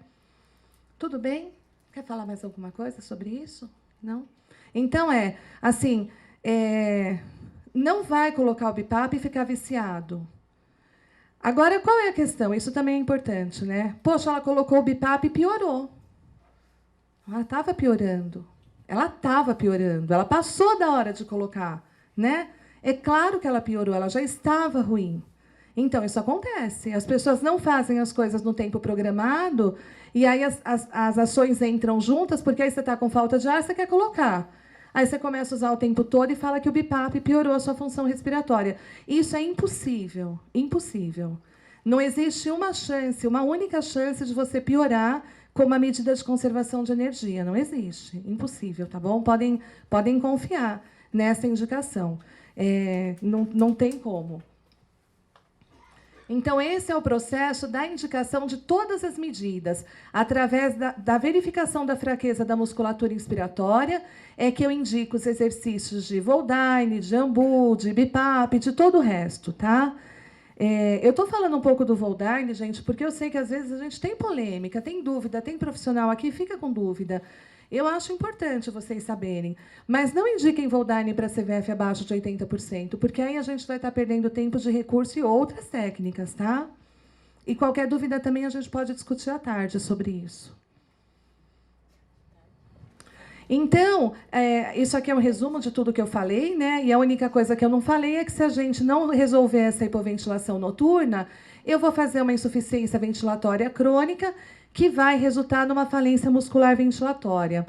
Tudo bem? Quer falar mais alguma coisa sobre isso? Não? Então, não vai colocar o BiPAP e ficar viciado. Agora, qual é a questão? Isso também é importante, né? Poxa, ela colocou o BiPAP e piorou. Ela estava piorando. Ela passou da hora de colocar, né? É claro que ela piorou, ela já estava ruim. Então, isso acontece. As pessoas não fazem as coisas no tempo programado, e aí as ações entram juntas, porque aí você está com falta de ar, você quer colocar. Aí você começa a usar o tempo todo e fala que o BiPAP piorou a sua função respiratória. Isso é impossível, impossível. Não existe uma chance, uma única chance de você piorar com uma medida de conservação de energia. Não existe, impossível, tá bom? Podem confiar nessa indicação. Não tem como. Então, esse é o processo da indicação de todas as medidas. Através da verificação da fraqueza da musculatura inspiratória, é que eu indico os exercícios de Voldine, de Ambu, de BiPAP, de todo o resto. Tá? Eu estou falando um pouco do Voldine, gente, porque eu sei que, às vezes, a gente tem polêmica, tem dúvida, tem profissional aqui, fica com dúvida. Eu acho importante vocês saberem. Mas não indiquem Voldine para CVF abaixo de 80%, porque aí a gente vai estar perdendo tempo de recurso e outras técnicas, tá? E qualquer dúvida também a gente pode discutir à tarde sobre isso. Então, isso aqui é um resumo de tudo que eu falei, né? E a única coisa que eu não falei é que, se a gente não resolver essa hipoventilação noturna, eu vou fazer uma insuficiência ventilatória crônica, que vai resultar numa falência muscular ventilatória.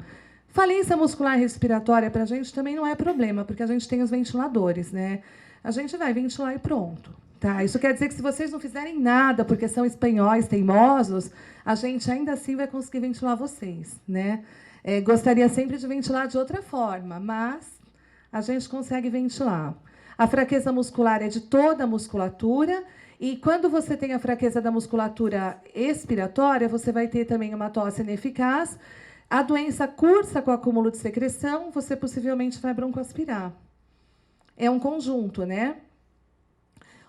Falência muscular respiratória para a gente também não é problema, porque a gente tem os ventiladores, né? A gente vai ventilar e pronto. Tá? Isso quer dizer que, se vocês não fizerem nada, porque são espanhóis teimosos, a gente ainda assim vai conseguir ventilar vocês, né? Gostaria sempre de ventilar de outra forma, mas a gente consegue ventilar. A fraqueza muscular é de toda a musculatura. E, quando você tem a fraqueza da musculatura expiratória, você vai ter também uma tosse ineficaz. A doença cursa com acúmulo de secreção, você possivelmente vai broncoaspirar. É um conjunto, né?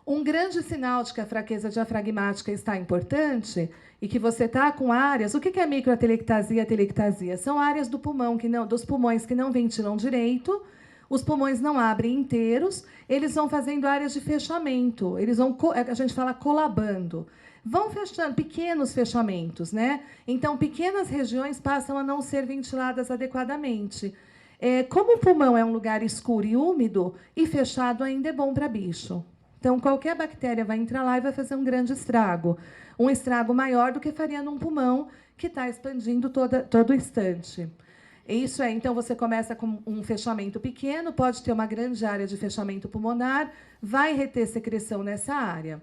Um grande sinal de que a fraqueza diafragmática está importante e que você está com áreas... O que é microatelectasia e atelectasia? São áreas do pulmão dos pulmões que não ventilam direito. Os pulmões não abrem inteiros, eles vão fazendo áreas de fechamento, eles vão, a gente fala colabando, vão fechando pequenos fechamentos, né? Então, pequenas regiões passam a não ser ventiladas adequadamente. Como o pulmão é um lugar escuro e úmido, e fechado ainda é bom para bicho. Então, qualquer bactéria vai entrar lá e vai fazer um grande estrago. Um estrago maior do que faria num pulmão que está expandindo todo instante. Isso então, você começa com um fechamento pequeno, pode ter uma grande área de fechamento pulmonar, vai reter secreção nessa área.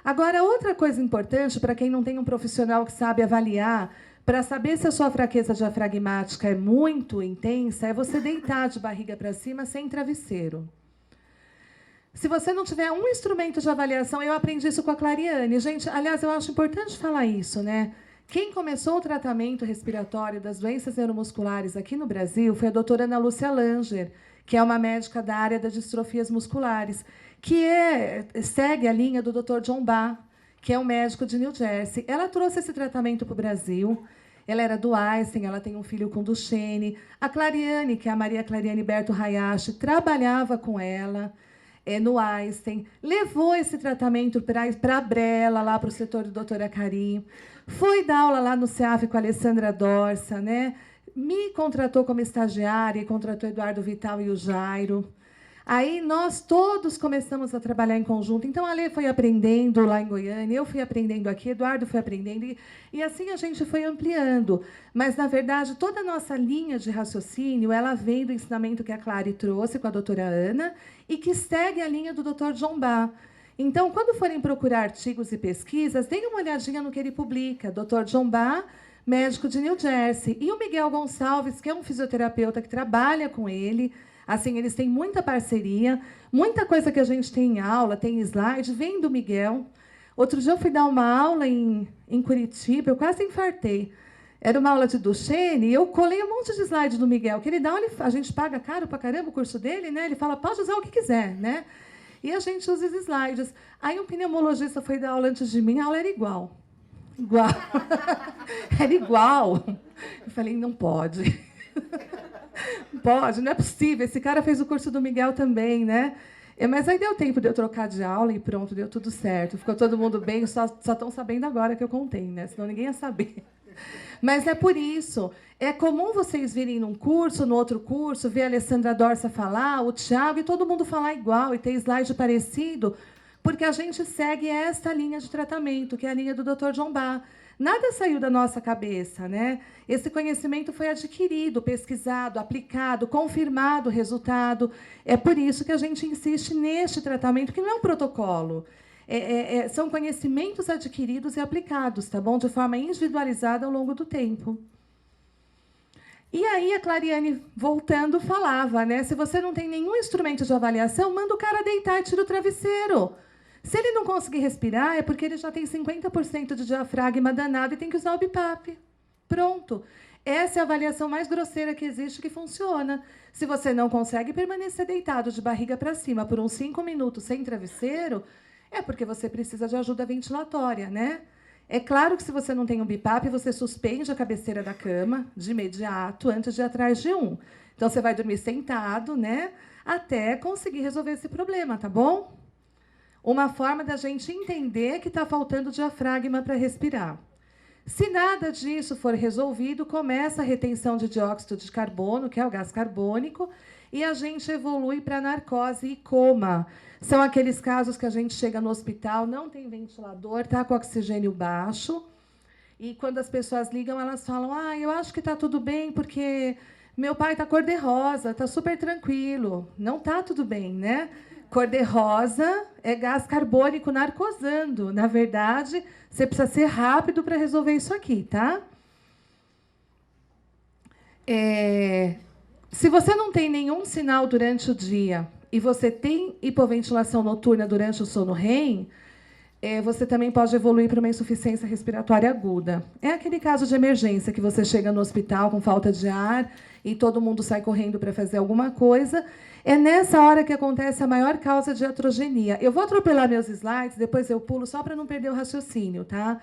Agora, outra coisa importante, para quem não tem um profissional que sabe avaliar, para saber se a sua fraqueza diafragmática é muito intensa, é você deitar de barriga para cima sem travesseiro. Se você não tiver um instrumento de avaliação, eu aprendi isso com a Clariane. Gente, aliás, eu acho importante falar isso, né? Quem começou o tratamento respiratório das doenças neuromusculares aqui no Brasil foi a doutora Ana Lúcia Langer, que é uma médica da área das distrofias musculares, que segue a linha do Dr. John Bach, que é um médico de New Jersey. Ela trouxe esse tratamento para o Brasil. Ela era do Einstein, ela tem um filho com Duchenne. A Clariane, que é a Maria Clariane Berto Hayashi, trabalhava com ela no Einstein, levou esse tratamento para a Brela, lá para o setor do doutora Karim. Foi dar aula lá no CEAF com a Alessandra Dorsa, né? Me contratou como estagiária e contratou Eduardo Vital e o Jairo. Aí nós todos começamos a trabalhar em conjunto. Então, a Lê foi aprendendo lá em Goiânia, eu fui aprendendo aqui, Eduardo foi aprendendo, e assim a gente foi ampliando. Mas, na verdade, toda a nossa linha de raciocínio, ela vem do ensinamento que a Clary trouxe com a doutora Ana e que segue a linha do Dr. John Bach. Então, quando forem procurar artigos e pesquisas, deem uma olhadinha no que ele publica. Dr. John Bach, médico de New Jersey. E o Miguel Gonçalves, que é um fisioterapeuta que trabalha com ele. Assim, eles têm muita parceria. Muita coisa que a gente tem em aula, tem slide, vem do Miguel. Outro dia eu fui dar uma aula em Curitiba, eu quase infartei. Era uma aula de Duchenne, e eu colei um monte de slide do Miguel, que ele dá, a gente paga caro pra caramba o curso dele, né? Ele fala, pode usar o que quiser, né? E a gente usa os slides. Aí um pneumologista foi dar aula antes de mim, a aula era igual. Igual. Era igual. Eu falei, não pode. Não pode, não é possível. Esse cara fez o curso do Miguel também, né? Mas aí deu tempo de eu trocar de aula e pronto, deu tudo certo. Ficou todo mundo bem, só estão sabendo agora que eu contei, né? Senão ninguém ia saber. Mas é por isso. É comum vocês virem num curso, no outro curso, ver a Alessandra Dorsa falar, o Thiago, e todo mundo falar igual, e ter slide parecido. porque a gente segue esta linha de tratamento, que é a linha do Dr. John Bach. Nada saiu da nossa cabeça, né? Esse conhecimento foi adquirido, pesquisado, aplicado, confirmado o resultado. É por isso que a gente insiste neste tratamento, que não é um protocolo. São conhecimentos adquiridos e aplicados, tá bom? De forma individualizada ao longo do tempo. E aí a Clariane, voltando, falava, né? Se você não tem nenhum instrumento de avaliação, manda o cara deitar e tira o travesseiro. Se ele não conseguir respirar, é porque ele já tem 50% de diafragma danado e tem que usar o BiPAP. Pronto. Essa é a avaliação mais grosseira que existe, que funciona. Se você não consegue permanecer deitado de barriga para cima por uns 5 minutos sem travesseiro, é porque você precisa de ajuda ventilatória, né? É claro que, se você não tem um BiPAP, você suspende a cabeceira da cama de imediato, antes de ir atrás de um. Então, você vai dormir sentado, né? Até conseguir resolver esse problema, tá bom? Uma forma da gente entender que está faltando diafragma para respirar. Se nada disso for resolvido, começa a retenção de dióxido de carbono, que é o gás carbônico, e a gente evolui para narcose e coma. São aqueles casos que a gente chega no hospital, não tem ventilador, está com oxigênio baixo, e quando as pessoas ligam, elas falam: eu acho que está tudo bem, porque meu pai está cor-de-rosa, está super tranquilo. Não está tudo bem, né? Cor-de-rosa é gás carbônico narcosando. Na verdade, você precisa ser rápido para resolver isso aqui, tá? Se você não tem nenhum sinal durante o dia e você tem hipoventilação noturna durante o sono REM, você também pode evoluir para uma insuficiência respiratória aguda. É aquele caso de emergência que você chega no hospital com falta de ar e todo mundo sai correndo para fazer alguma coisa. É nessa hora que acontece a maior causa de iatrogenia. Eu vou atropelar meus slides, depois eu pulo só para não perder o raciocínio, tá?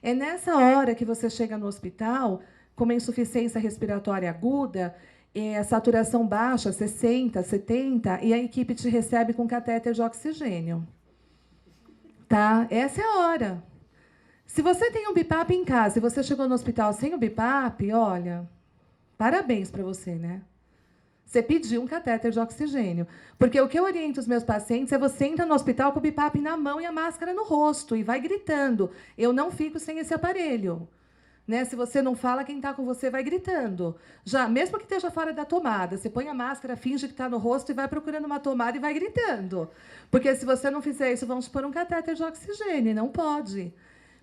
É nessa hora que você chega no hospital com uma insuficiência respiratória aguda, a saturação baixa, 60, 70, e a equipe te recebe com catéter de oxigênio. Tá? Essa é a hora. Se você tem um BiPAP em casa e você chegou no hospital sem o BiPAP, olha, parabéns para você, né? Você pediu um catéter de oxigênio. Porque o que eu oriento os meus pacientes é: você entra no hospital com o BiPAP na mão e a máscara no rosto e vai gritando: eu não fico sem esse aparelho. Né? Se você não fala, quem está com você vai gritando. Já, mesmo que esteja fora da tomada, você põe a máscara, finge que está no rosto e vai procurando uma tomada e vai gritando. Porque, se você não fizer isso, vamos pôr um catéter de oxigênio. E não pode.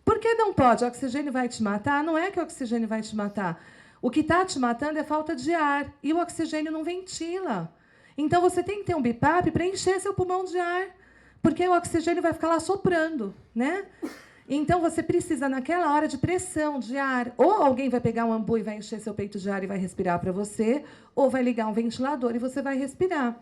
Por que não pode? O oxigênio vai te matar? Não é que o oxigênio vai te matar. O que está te matando é falta de ar. E o oxigênio não ventila. Então, você tem que ter um BiPAP para encher seu pulmão de ar. Porque o oxigênio vai ficar lá soprando, né? Então, você precisa, naquela hora, de pressão, de ar. Ou alguém vai pegar um ambu e vai encher seu peito de ar e vai respirar para você, ou vai ligar um ventilador e você vai respirar.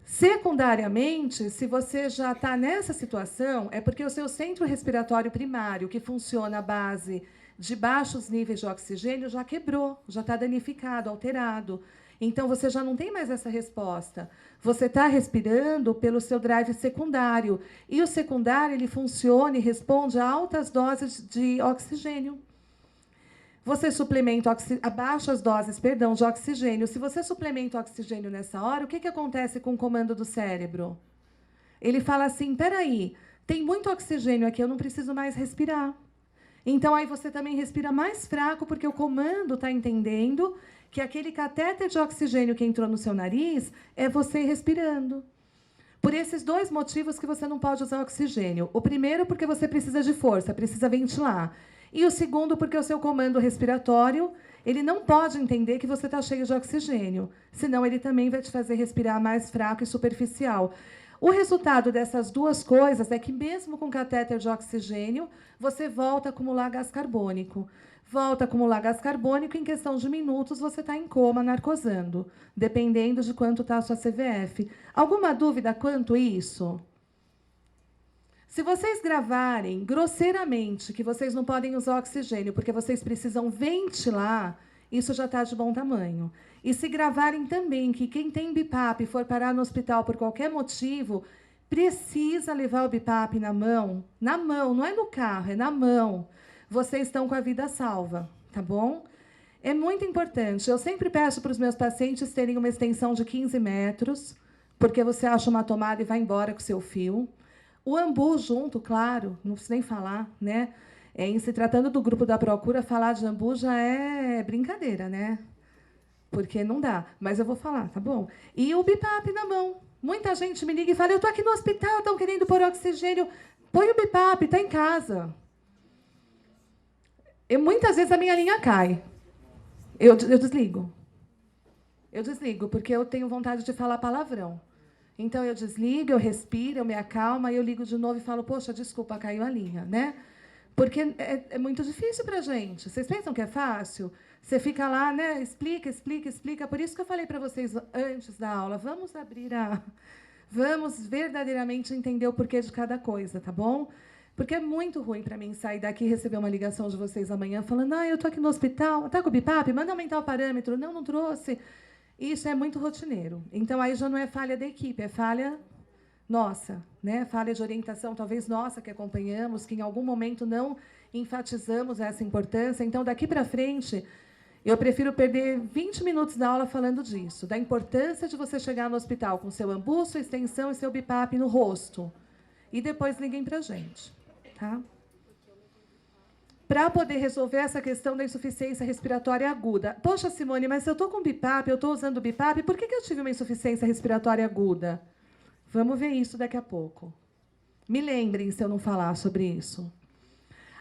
Secundariamente, se você já está nessa situação, é porque o seu centro respiratório primário, que funciona à base de baixos níveis de oxigênio, já quebrou, já está danificado, alterado. Então, você já não tem mais essa resposta. Você está respirando pelo seu drive secundário. E o secundário, ele funciona e responde a altas doses de oxigênio. Você suplementa a baixas doses, de oxigênio. Se você suplementa o oxigênio nessa hora, o que acontece com o comando do cérebro? Ele fala assim: peraí, tem muito oxigênio aqui, eu não preciso mais respirar. Então, aí você também respira mais fraco, porque o comando está entendendo que aquele catéter de oxigênio que entrou no seu nariz é você respirando. Por esses dois motivos que você não pode usar oxigênio. O primeiro, porque você precisa de força, precisa ventilar. E o segundo, porque o seu comando respiratório, ele não pode entender que você está cheio de oxigênio. Senão, ele também vai te fazer respirar mais fraco e superficial. O resultado dessas duas coisas é que, mesmo com catéter de oxigênio, você volta a acumular gás carbônico. Volta a acumular gás carbônico, em questão de minutos você está em coma, narcosando, dependendo de quanto está a sua CVF. Alguma dúvida quanto isso? Se vocês gravarem grosseiramente que vocês não podem usar oxigênio porque vocês precisam ventilar, isso já está de bom tamanho. E se gravarem também que quem tem BiPAP e for parar no hospital por qualquer motivo, precisa levar o BiPAP na mão, não é no carro, é na mão, vocês estão com a vida salva, tá bom? É muito importante. Eu sempre peço para os meus pacientes terem uma extensão de 15 metros, porque você acha uma tomada e vai embora com o seu fio. O Ambu junto, claro, não preciso nem falar, né? Em se tratando do grupo da Procura, falar de Ambu já é brincadeira, né? Porque não dá. Mas eu vou falar, tá bom? E o BIPAP na mão. Muita gente me liga e fala, eu estou aqui no hospital, estão querendo pôr oxigênio. Põe o BIPAP, está em casa. Muitas vezes a minha linha cai. Eu desligo. Eu desligo, porque eu tenho vontade de falar palavrão. Então, eu desligo, eu respiro, eu me acalmo, aí eu ligo de novo e falo, poxa, desculpa, caiu a linha, né? Porque é muito difícil para a gente. Vocês pensam que é fácil? Você fica lá, né? Explica, explica, explica. Por isso que eu falei para vocês antes da aula, vamos abrir a... Vamos verdadeiramente entender o porquê de cada coisa, tá bom? Porque é muito ruim para mim sair daqui e receber uma ligação de vocês amanhã falando, eu estou aqui no hospital, está com o BIPAP? Manda aumentar o parâmetro. Não, não trouxe. Isso é muito rotineiro. Então, aí já não é falha da equipe, é falha nossa, né? Falha de orientação, talvez nossa, que acompanhamos, que em algum momento não enfatizamos essa importância. Então, daqui para frente, eu prefiro perder 20 minutos da aula falando disso, da importância de você chegar no hospital com seu ambu, sua extensão e seu BIPAP no rosto. E depois liguem para a gente. Tá? Para poder resolver essa questão da insuficiência respiratória aguda. Poxa, Simone, mas se eu estou com BIPAP, eu estou usando BIPAP, por que eu tive uma insuficiência respiratória aguda? Vamos ver isso daqui a pouco. Me lembrem se eu não falar sobre isso.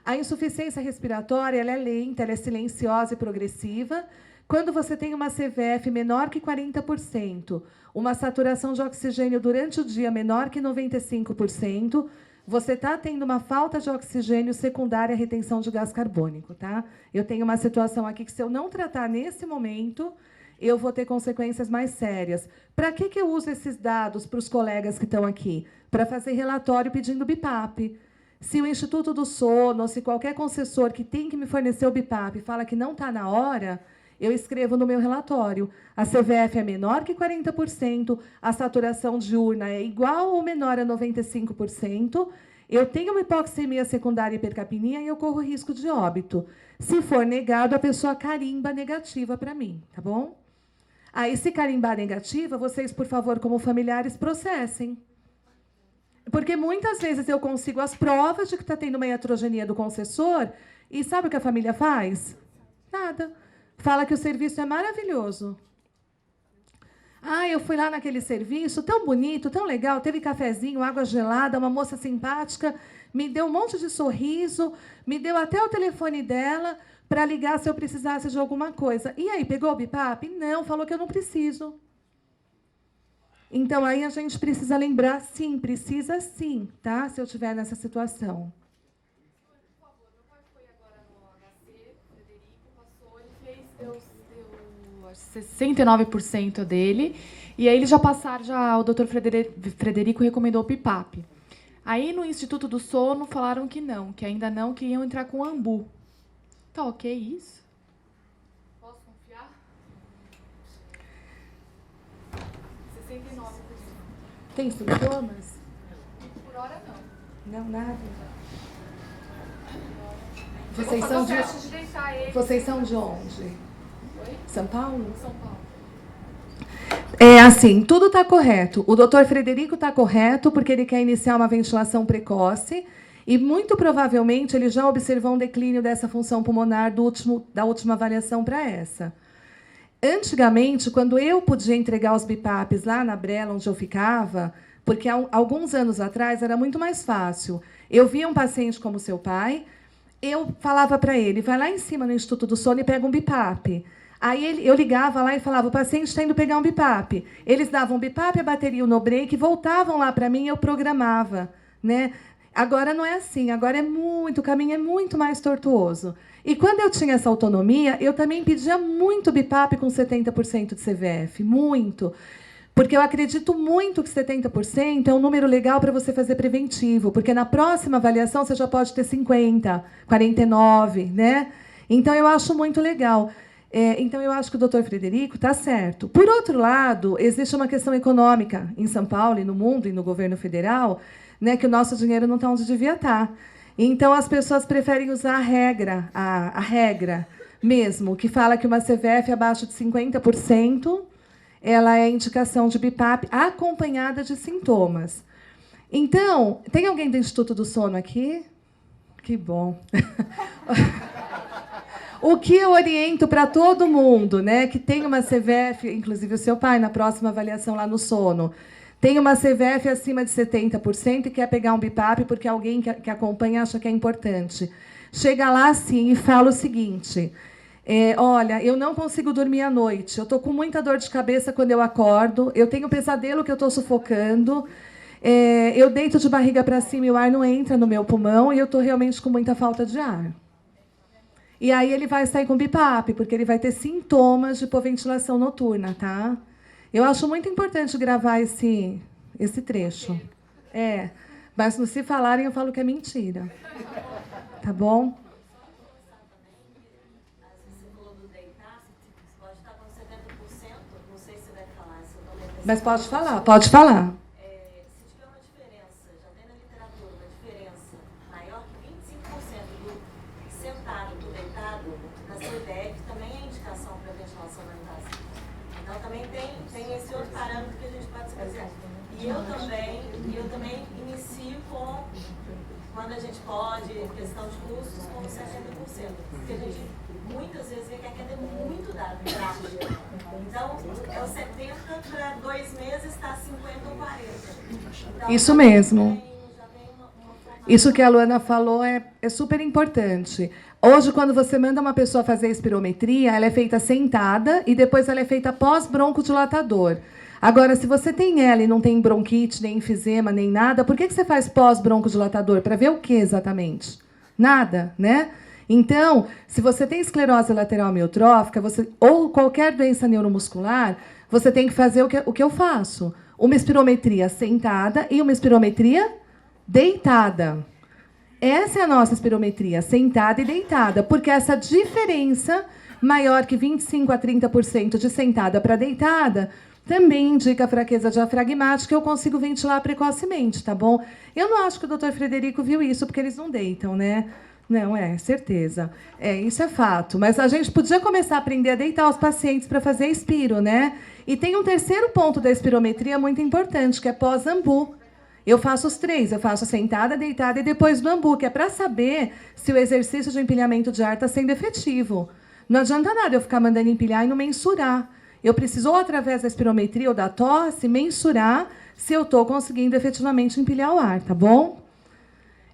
A insuficiência respiratória ela é lenta, ela é silenciosa e progressiva. Quando você tem uma CVF menor que 40%, uma saturação de oxigênio durante o dia menor que 95%, você está tendo uma falta de oxigênio secundária à retenção de gás carbônico. Tá? Eu tenho uma situação aqui que, se eu não tratar nesse momento, eu vou ter consequências mais sérias. Para que eu uso esses dados para os colegas que estão aqui? Para fazer relatório pedindo BIPAP. Se o Instituto do Sono, se qualquer concessor que tem que me fornecer o BIPAP fala que não está na hora, eu escrevo no meu relatório. A CVF é menor que 40%, a saturação diurna é igual ou menor a 95%, eu tenho uma hipoxemia secundária e hipercapnia e eu corro risco de óbito. Se for negado, a pessoa carimba negativa para mim, tá bom? Aí, se carimbar negativa, vocês, por favor, como familiares, processem. Porque muitas vezes eu consigo as provas de que está tendo uma iatrogenia do concessor e sabe o que a família faz? Nada. Fala que o serviço é maravilhoso. Eu fui lá naquele serviço, tão bonito, tão legal, teve cafezinho, água gelada, uma moça simpática, me deu um monte de sorriso, me deu até o telefone dela para ligar se eu precisasse de alguma coisa. E aí, pegou o BIPAP? Não, falou que eu não preciso. Então, aí a gente precisa lembrar, sim, precisa sim, tá? Se eu estiver nessa situação. Por favor, meu pai foi agora no HC, o Frederico passou, ele fez, deu 69% dele, e aí eles já passaram, o doutor Frederico recomendou o BIPAP. Aí, no Instituto do Sono, falaram que não, que ainda não, que iam entrar com ambu. Tá ok isso? Posso confiar? 69%. Tem sintomas? Por hora, não. Não, nada. Vocês são de onde? Oi? São Paulo? São Paulo. É assim, tudo está correto. O doutor Frederico está correto, porque ele quer iniciar uma ventilação precoce, e, muito provavelmente, ele já observou um declínio dessa função pulmonar da última avaliação para essa. Antigamente, quando eu podia entregar os BIPAPs lá na Brela, onde eu ficava, porque há alguns anos atrás era muito mais fácil. Eu via um paciente como seu pai, eu falava para ele, vai lá em cima no Instituto do Sono e pega um BIPAP. Aí eu ligava lá e falava, o paciente está indo pegar um BIPAP. Eles davam um BIPAP, a bateria, o no-break, voltavam lá para mim e eu programava, né? Agora não é assim, agora o caminho é muito mais tortuoso. E quando eu tinha essa autonomia, eu também pedia muito BIPAP com 70% de CVF, muito. Porque eu acredito muito que 70% é um número legal para você fazer preventivo, porque na próxima avaliação você já pode ter 50, 49, né? Então, eu acho muito legal. Então, eu acho que o doutor Frederico está certo. Por outro lado, existe uma questão econômica em São Paulo e no mundo e no governo federal, né, que o nosso dinheiro não está onde devia estar. Então, as pessoas preferem usar a regra mesmo, que fala que uma CVF abaixo de 50% ela é indicação de BIPAP acompanhada de sintomas. Então, tem alguém do Instituto do Sono aqui? Que bom. O que eu oriento para todo mundo, né, que tem uma CVF, inclusive o seu pai, na próxima avaliação lá no sono, tem uma CVF acima de 70% e quer pegar um BiPAP porque alguém que acompanha acha que é importante. Chega lá, sim, e fala o seguinte: olha, eu não consigo dormir à noite, eu estou com muita dor de cabeça quando eu acordo, eu tenho pesadelo que eu estou sufocando, eu deito de barriga para cima e o ar não entra no meu pulmão e eu estou realmente com muita falta de ar. E aí ele vai sair com BiPAP, porque ele vai ter sintomas de hipoventilação noturna, tá? Eu acho muito importante gravar esse trecho. Mas se falarem, eu falo que é mentira. Tá bom? Mas pode falar, pode falar. Se tiver uma diferença, já tem na literatura uma diferença maior que 25% do sentado do deitado, na CVF também é indicação para ventilação não invasiva. Então também tem esse outro parâmetro que a gente pode se fazer. E eu também inicio com, quando a gente pode, questão de custos, com 70%. Porque a gente muitas vezes vê que a queda é muito drástica. Então, é o 70 para 2 meses, está 50 ou 40. Então, isso mesmo. Isso que a Luana falou é super importante. Hoje, quando você manda uma pessoa fazer espirometria, ela é feita sentada e depois ela é feita pós-broncodilatador. Agora, se você tem ela e não tem bronquite, nem enfisema, nem nada, por que você faz pós-broncodilatador? Para ver o que exatamente? Nada, né? Então, se você tem esclerose lateral amiotrófica, ou qualquer doença neuromuscular, você tem que fazer o que eu faço. Uma espirometria sentada e uma espirometria deitada. Essa é a nossa espirometria, sentada e deitada, porque essa diferença maior que 25% a 30% de sentada para deitada também indica fraqueza diafragmática e eu consigo ventilar precocemente, tá bom? Eu não acho que o doutor Frederico viu isso, porque eles não deitam, né? Não, certeza. Isso é fato. Mas a gente podia começar a aprender a deitar os pacientes para fazer expiro, né? E tem um terceiro ponto da espirometria muito importante, que é pós-ambu. Eu faço os 3. Eu faço sentada, deitada e depois do ambu, que é para saber se o exercício de empilhamento de ar está sendo efetivo. Não adianta nada eu ficar mandando empilhar e não mensurar. Eu preciso, ou através da espirometria ou da tosse, mensurar se eu estou conseguindo efetivamente empilhar o ar, tá bom?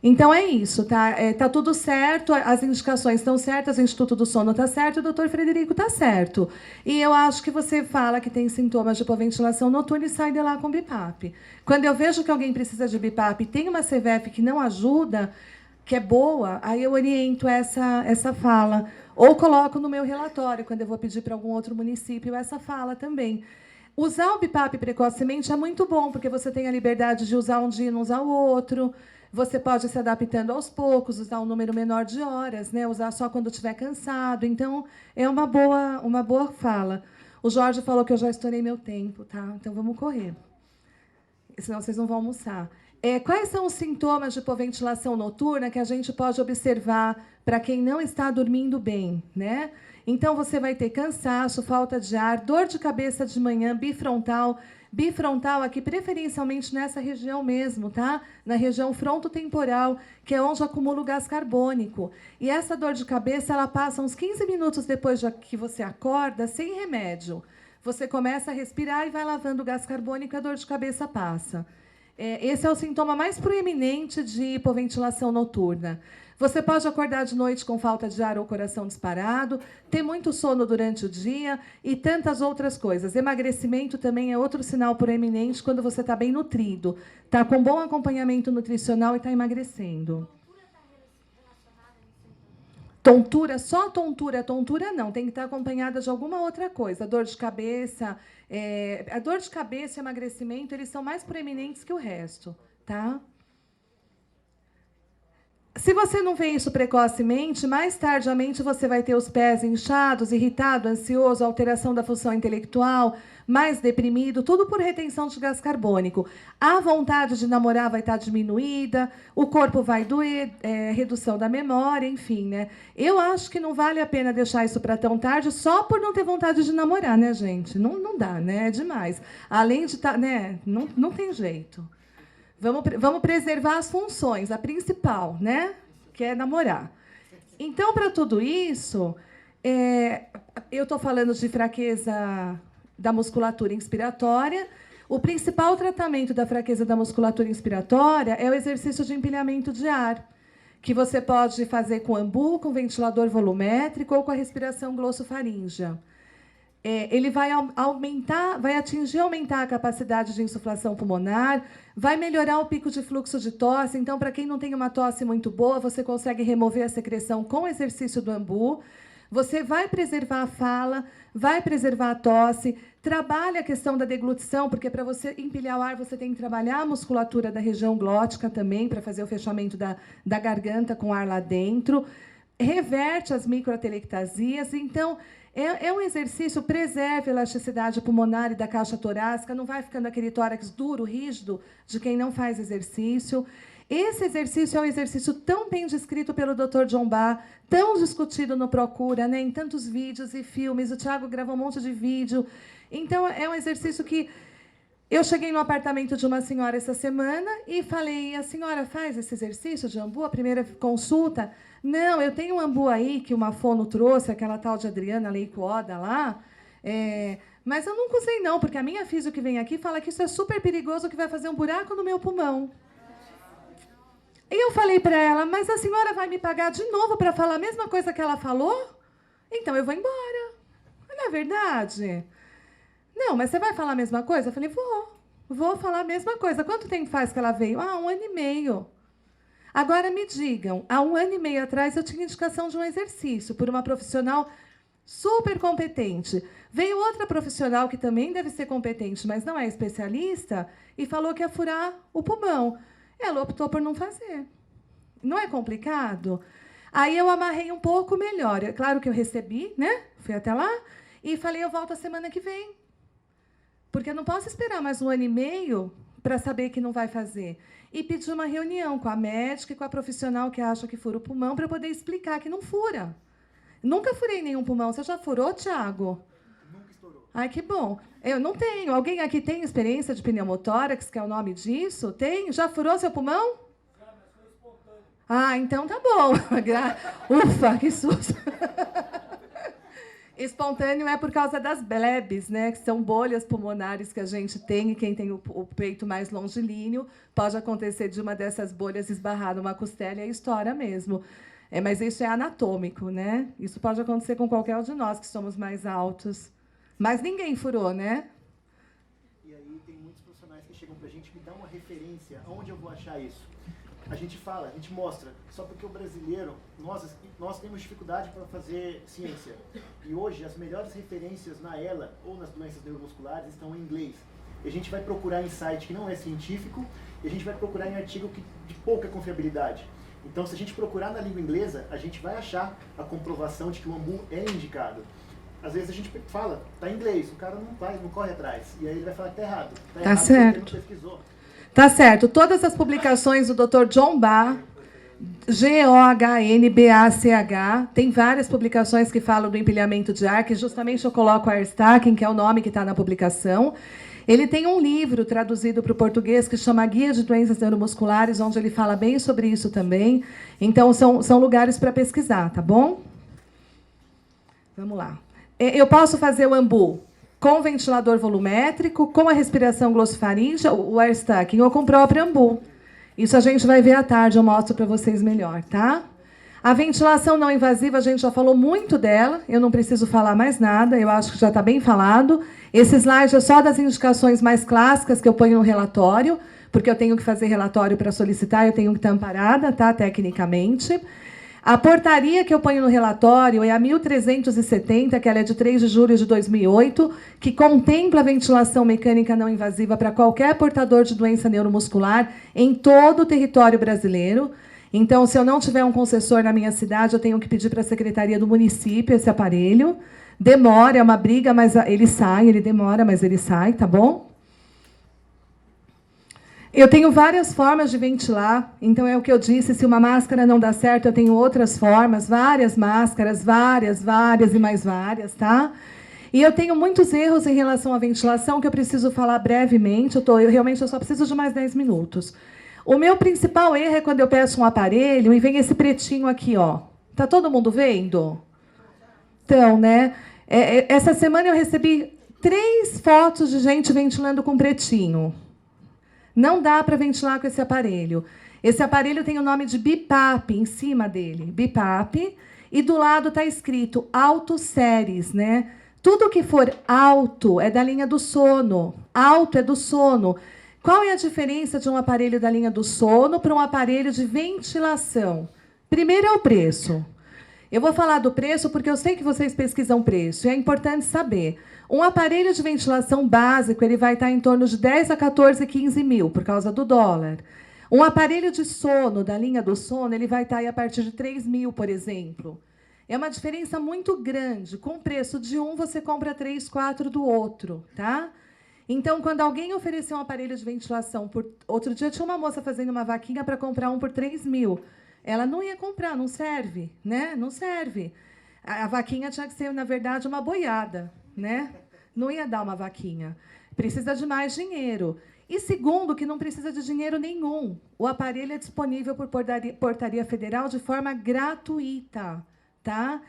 Então, é isso, tá? Tá tudo certo, as indicações estão certas, o Instituto do Sono está certo, o doutor Frederico está certo. E eu acho que você fala que tem sintomas de hipoventilação noturna e sai de lá com BiPAP. Quando eu vejo que alguém precisa de BiPAP e tem uma CVF que não ajuda, que é boa, aí eu oriento essa fala. Ou coloco no meu relatório, quando eu vou pedir para algum outro município, essa fala também. Usar o BiPAP precocemente é muito bom, porque você tem a liberdade de usar um dia e não usar o outro. Você pode se adaptando aos poucos, usar um número menor de horas, né? Usar só quando estiver cansado. Então, é uma boa fala. O Jorge falou que eu já estourei meu tempo, tá? Então, vamos correr. Senão, vocês não vão almoçar. Quais são os sintomas de hipoventilação noturna que a gente pode observar para quem não está dormindo bem, né? Então, você vai ter cansaço, falta de ar, dor de cabeça de manhã, bifrontal aqui, preferencialmente nessa região mesmo, tá? Na região frontotemporal, que é onde acumula o gás carbônico. E essa dor de cabeça, ela passa uns 15 minutos depois que você acorda, sem remédio. Você começa a respirar e vai lavando o gás carbônico e a dor de cabeça passa. Esse é o sintoma mais proeminente de hipoventilação noturna. Você pode acordar de noite com falta de ar ou coração disparado, ter muito sono durante o dia e tantas outras coisas. Emagrecimento também é outro sinal proeminente quando você está bem nutrido, está com bom acompanhamento nutricional e está emagrecendo. Tontura, só tontura não, tem que estar acompanhada de alguma outra coisa. Dor de cabeça, a dor de cabeça e emagrecimento, eles são mais proeminentes que o resto, tá? Se você não vê isso precocemente, mais tardiamente você vai ter os pés inchados, irritado, ansioso, alteração da função intelectual, mais deprimido, tudo por retenção de gás carbônico. A vontade de namorar vai estar diminuída, o corpo vai doer, redução da memória, enfim, né? Eu acho que não vale a pena deixar isso para tão tarde só por não ter vontade de namorar, né, gente? Não dá, né? É demais. Além de estar, né? Não tem jeito. Vamos preservar as funções, a principal, né? Que é namorar. Então, para tudo isso, eu estou falando de fraqueza da musculatura inspiratória. O principal tratamento da fraqueza da musculatura inspiratória é o exercício de empilhamento de ar, que você pode fazer com ambu, com ventilador volumétrico ou com a respiração glossofaríngea. Ele vai aumentar a capacidade de insuflação pulmonar, vai melhorar o pico de fluxo de tosse. Então, para quem não tem uma tosse muito boa, você consegue remover a secreção com o exercício do ambu. Você vai preservar a fala, vai preservar a tosse, trabalha a questão da deglutição, porque para você empilhar o ar, você tem que trabalhar a musculatura da região glótica também, para fazer o fechamento da garganta com ar lá dentro. Reverte as microatelectasias. Então, é um exercício, preserva a elasticidade pulmonar e da caixa torácica, não vai ficando aquele tórax duro, rígido, de quem não faz exercício. Esse exercício é um exercício tão bem descrito pelo Dr. John Bach, tão discutido no Procura, né, em tantos vídeos e filmes. O Tiago gravou um monte de vídeo. Então, é um exercício que... Eu cheguei no apartamento de uma senhora essa semana e falei, a senhora faz esse exercício de ambu? A primeira consulta... Não, eu tenho um ambu aí que uma fono trouxe, aquela tal de Adriana Leicoda lá, mas eu nunca usei não, porque a minha físio que vem aqui fala que isso é super perigoso, que vai fazer um buraco no meu pulmão. E eu falei para ela, mas a senhora vai me pagar de novo para falar a mesma coisa que ela falou? Então eu vou embora. Não é verdade? Não, mas você vai falar a mesma coisa? Eu falei, vou falar a mesma coisa. Quanto tempo faz que ela veio? 1 ano e meio. Agora, me digam, há 1 ano e meio atrás eu tinha indicação de um exercício por uma profissional super competente. Veio outra profissional que também deve ser competente, mas não é especialista, e falou que ia furar o pulmão. Ela optou por não fazer. Não é complicado? Aí eu amarrei um pouco melhor. É claro que eu recebi, né? Fui até lá e falei, eu volto a semana que vem. Porque eu não posso esperar mais 1 ano e meio para saber que não vai fazer. E pedi uma reunião com a médica e com a profissional que acha que fura o pulmão para eu poder explicar que não fura. Nunca furei nenhum pulmão. Você já furou, Tiago? Nunca estourou. Ai, que bom. Eu não tenho. Alguém aqui tem experiência de pneumotórax, que é o nome disso? Tem? Já furou seu pulmão? Já, mas foi espontâneo. Ah, então tá bom. Ufa, que susto. Espontâneo é por causa das blebs, né? Que são bolhas pulmonares que a gente tem, e quem tem o peito mais longilíneo, pode acontecer de uma dessas bolhas esbarrar numa costela e estoura mesmo. Mas isso é anatômico, né? Isso pode acontecer com qualquer um de nós que somos mais altos. Mas ninguém furou, né? E aí tem muitos profissionais que chegam para a gente, me dá uma referência, onde eu vou achar isso? A gente fala, a gente mostra, só porque o brasileiro, nós temos dificuldade para fazer ciência. E hoje as melhores referências na ELA ou nas doenças neuromusculares estão em inglês. E a gente vai procurar em site que não é científico, e a gente vai procurar em artigo de pouca confiabilidade. Então, se a gente procurar na língua inglesa, a gente vai achar a comprovação de que o ambu é indicado. Às vezes a gente fala, está em inglês, o cara não corre atrás. E aí ele vai falar que está errado. Está errado certo. Porque ele não pesquisou. Tá certo. Todas as publicações do Dr. John Bach, G-O-H-N-B-A-C-H, tem várias publicações que falam do empilhamento de ar, que justamente eu coloco air stacking, que é o nome que está na publicação. Ele tem um livro traduzido para o português que chama Guia de Doenças Neuromusculares, onde ele fala bem sobre isso também. Então, são lugares para pesquisar, tá bom? Vamos lá. Eu posso fazer o ambu com ventilador volumétrico, com a respiração glossofaríngea, o air stacking, ou com o próprio ambu. Isso a gente vai ver à tarde, eu mostro para vocês melhor, tá? A ventilação não invasiva, a gente já falou muito dela, eu não preciso falar mais nada, eu acho que já está bem falado. Esse slide é só das indicações mais clássicas que eu ponho no relatório, porque eu tenho que fazer relatório para solicitar, eu tenho que estar amparada, tá, tecnicamente. A portaria que eu ponho no relatório é a 1370, que ela é de 3 de julho de 2008, que contempla a ventilação mecânica não invasiva para qualquer portador de doença neuromuscular em todo o território brasileiro. Então, se eu não tiver um concessor na minha cidade, eu tenho que pedir para a secretaria do município esse aparelho. Demora, é uma briga, mas ele sai, ele demora, mas ele sai, tá bom? Eu tenho várias formas de ventilar, então é o que eu disse, se uma máscara não dá certo, eu tenho outras formas, várias máscaras, várias e mais várias, tá? E eu tenho muitos erros em relação à ventilação que eu preciso falar brevemente. Realmente eu só preciso de mais 10 minutos. O meu principal erro é quando eu peço um aparelho e vem esse pretinho aqui, ó. Tá todo mundo vendo? Então, né? Essa semana eu recebi 3 fotos de gente ventilando com pretinho. Não dá para ventilar com esse aparelho. Esse aparelho tem o nome de BiPAP em cima dele. BiPAP. E do lado está escrito Alto Séries, né? Tudo que for alto é da linha do sono. Alto é do sono. Qual é a diferença de um aparelho da linha do sono para um aparelho de ventilação? Primeiro é o preço. Eu vou falar do preço porque eu sei que vocês pesquisam preço. E é importante saber. Um aparelho de ventilação básico ele vai estar em torno de 10 a 14, 15 mil, por causa do dólar. Um aparelho de sono, da linha do sono, ele vai estar aí a partir de 3 mil, por exemplo. É uma diferença muito grande. Com o preço de um, você compra 3, 4 do outro. Tá? Então, quando alguém oferecer um aparelho de ventilação... Outro dia tinha uma moça fazendo uma vaquinha para comprar um por 3 mil. Ela não ia comprar, não serve. Né? Não serve. A vaquinha tinha que ser, na verdade, uma boiada. Né? Não ia dar uma vaquinha. Precisa de mais dinheiro. E segundo, que não precisa de dinheiro nenhum. O aparelho é disponível por portaria federal de forma gratuita. Tá?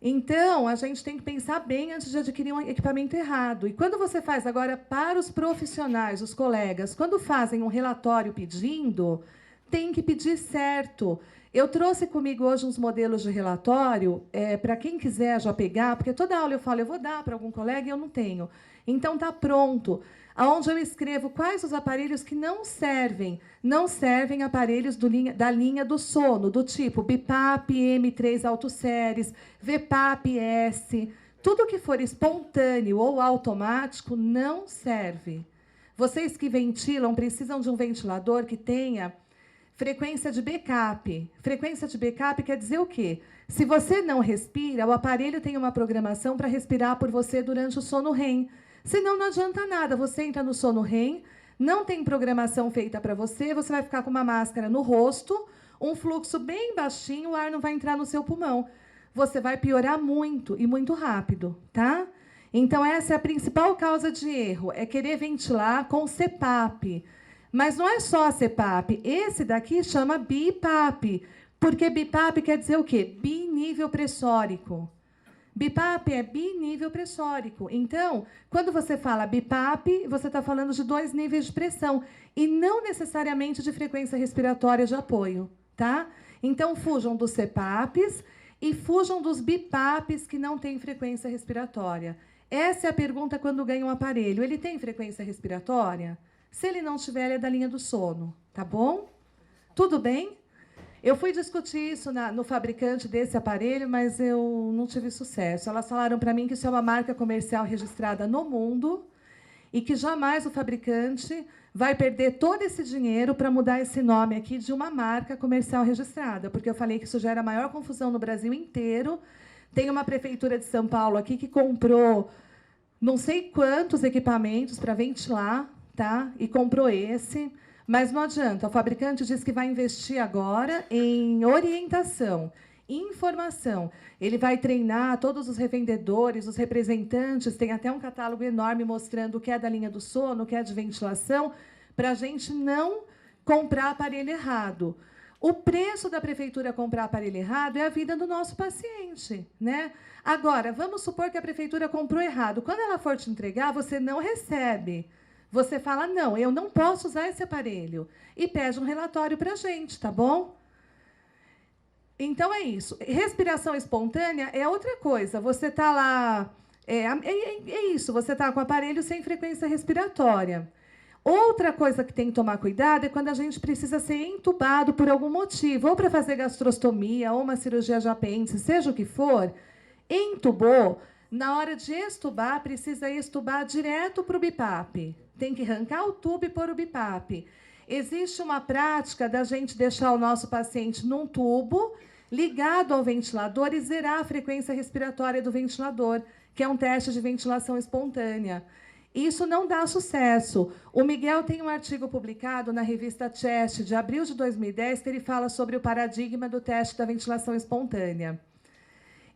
Então, a gente tem que pensar bem antes de adquirir um equipamento errado. E quando você faz agora para os profissionais, os colegas, quando fazem um relatório pedindo, tem que pedir certo. Eu trouxe comigo hoje uns modelos de relatório, para quem quiser já pegar, porque toda aula eu falo, eu vou dar para algum colega e eu não tenho. Então, está pronto. Onde eu escrevo quais os aparelhos que não servem. Não servem aparelhos da linha do sono, do tipo BiPAP, M3 Alto Séries, VPAP-S. Tudo que for espontâneo ou automático não serve. Vocês que ventilam precisam de um ventilador que tenha frequência de backup. Frequência de backup quer dizer o quê? Se você não respira, o aparelho tem uma programação para respirar por você durante o sono REM. Senão, não adianta nada. Você entra no sono REM, não tem programação feita para você, você vai ficar com uma máscara no rosto, um fluxo bem baixinho, o ar não vai entrar no seu pulmão. Você vai piorar muito e muito rápido. Tá? Então, essa é a principal causa de erro, é querer ventilar com CPAP. Mas não é só a CPAP. Esse daqui chama BiPAP, porque BiPAP quer dizer o quê? Binível pressórico. BiPAP é binível pressórico. Então, quando você fala BiPAP, você está falando de 2 níveis de pressão e não necessariamente de frequência respiratória de apoio. Tá? Então, fujam dos CPAPs e fujam dos BiPAPs que não têm frequência respiratória. Essa é a pergunta quando ganha um aparelho. Ele tem frequência respiratória? Se ele não tiver, ele é da linha do sono. Tá bom? Tudo bem? Eu fui discutir isso no fabricante desse aparelho, mas eu não tive sucesso. Elas falaram para mim que isso é uma marca comercial registrada no mundo e que jamais o fabricante vai perder todo esse dinheiro para mudar esse nome aqui de uma marca comercial registrada, porque eu falei que isso gera maior confusão no Brasil inteiro. Tem uma prefeitura de São Paulo aqui que comprou não sei quantos equipamentos para ventilar, tá? E comprou esse. Mas não adianta, o fabricante diz que vai investir agora em orientação, informação. Ele vai treinar todos os revendedores, os representantes, tem até um catálogo enorme mostrando o que é da linha do sono, o que é de ventilação, para a gente não comprar aparelho errado. O preço da prefeitura comprar aparelho errado é a vida do nosso paciente. Né? Agora, vamos supor que a prefeitura comprou errado. Quando ela for te entregar, você não recebe. Você fala, não, eu não posso usar esse aparelho. E pede um relatório para a gente, tá bom? Então, é isso. Respiração espontânea é outra coisa. Você está lá... É isso, você está com o aparelho sem frequência respiratória. Outra coisa que tem que tomar cuidado é quando a gente precisa ser entubado por algum motivo, ou para fazer gastrostomia, ou uma cirurgia de apêndice, seja o que for, entubou, na hora de extubar, precisa extubar direto para o BiPAP. Tem que arrancar o tubo e pôr o BiPAP. Existe uma prática da gente deixar o nosso paciente num tubo, ligado ao ventilador e zerar a frequência respiratória do ventilador, que é um teste de ventilação espontânea. Isso não dá sucesso. O Miguel tem um artigo publicado na revista Chest, de abril de 2010, que ele fala sobre o paradigma do teste da ventilação espontânea.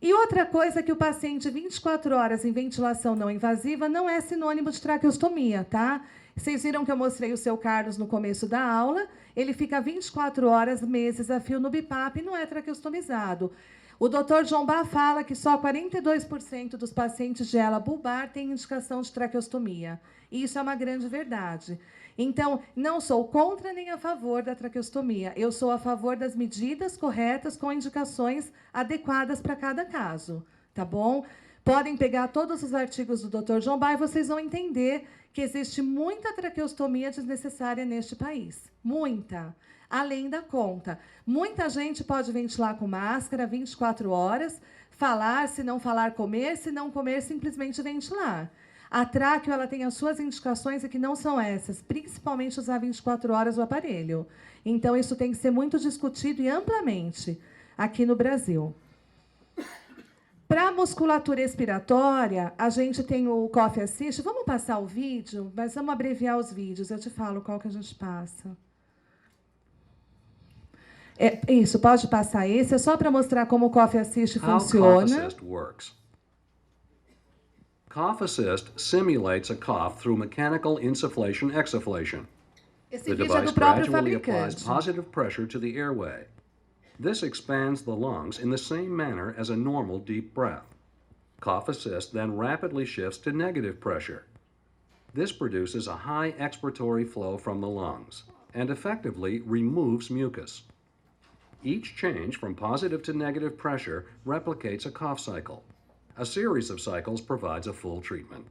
E outra coisa é que o paciente 24 horas em ventilação não invasiva não é sinônimo de traqueostomia, tá? Vocês viram que eu mostrei o seu Carlos no começo da aula, ele fica 24 horas, meses a fio no BIPAP e não é traqueostomizado. O Dr. João Bá fala que só 42% dos pacientes de ela bulbar têm indicação de traqueostomia. E isso é uma grande verdade. Então, não sou contra nem a favor da traqueostomia. Eu sou a favor das medidas corretas com indicações adequadas para cada caso. Tá bom? Podem pegar todos os artigos do Dr. João Bá e vocês vão entender que existe muita traqueostomia desnecessária neste país. Muita. Além da conta. Muita gente pode ventilar com máscara 24 horas, falar, se não falar, comer, se não comer, simplesmente ventilar. A tráqueo ela tem as suas indicações e que não são essas, principalmente usar 24 horas o aparelho. Então, isso tem que ser muito discutido e amplamente aqui no Brasil. Para a musculatura expiratória, a gente tem o Coffee Assist. Vamos passar o vídeo, mas vamos abreviar os vídeos. Eu te falo qual que a gente passa. Isso, pode passar esse. É só para mostrar como o Coffee Assist funciona. How Cough Assist works. Cough Assist simulates a cough through mechanical insufflation-exsufflation. Esse The vídeo é device do próprio gradually applies fabricante. positive pressure to the airway. This expands the lungs in the same manner as a normal deep breath. Cough Assist then rapidly shifts to negative pressure. This produces a high expiratory flow from the lungs and effectively removes mucus. Each change from positive to negative pressure replicates a cough cycle. A series of cycles provides a full treatment.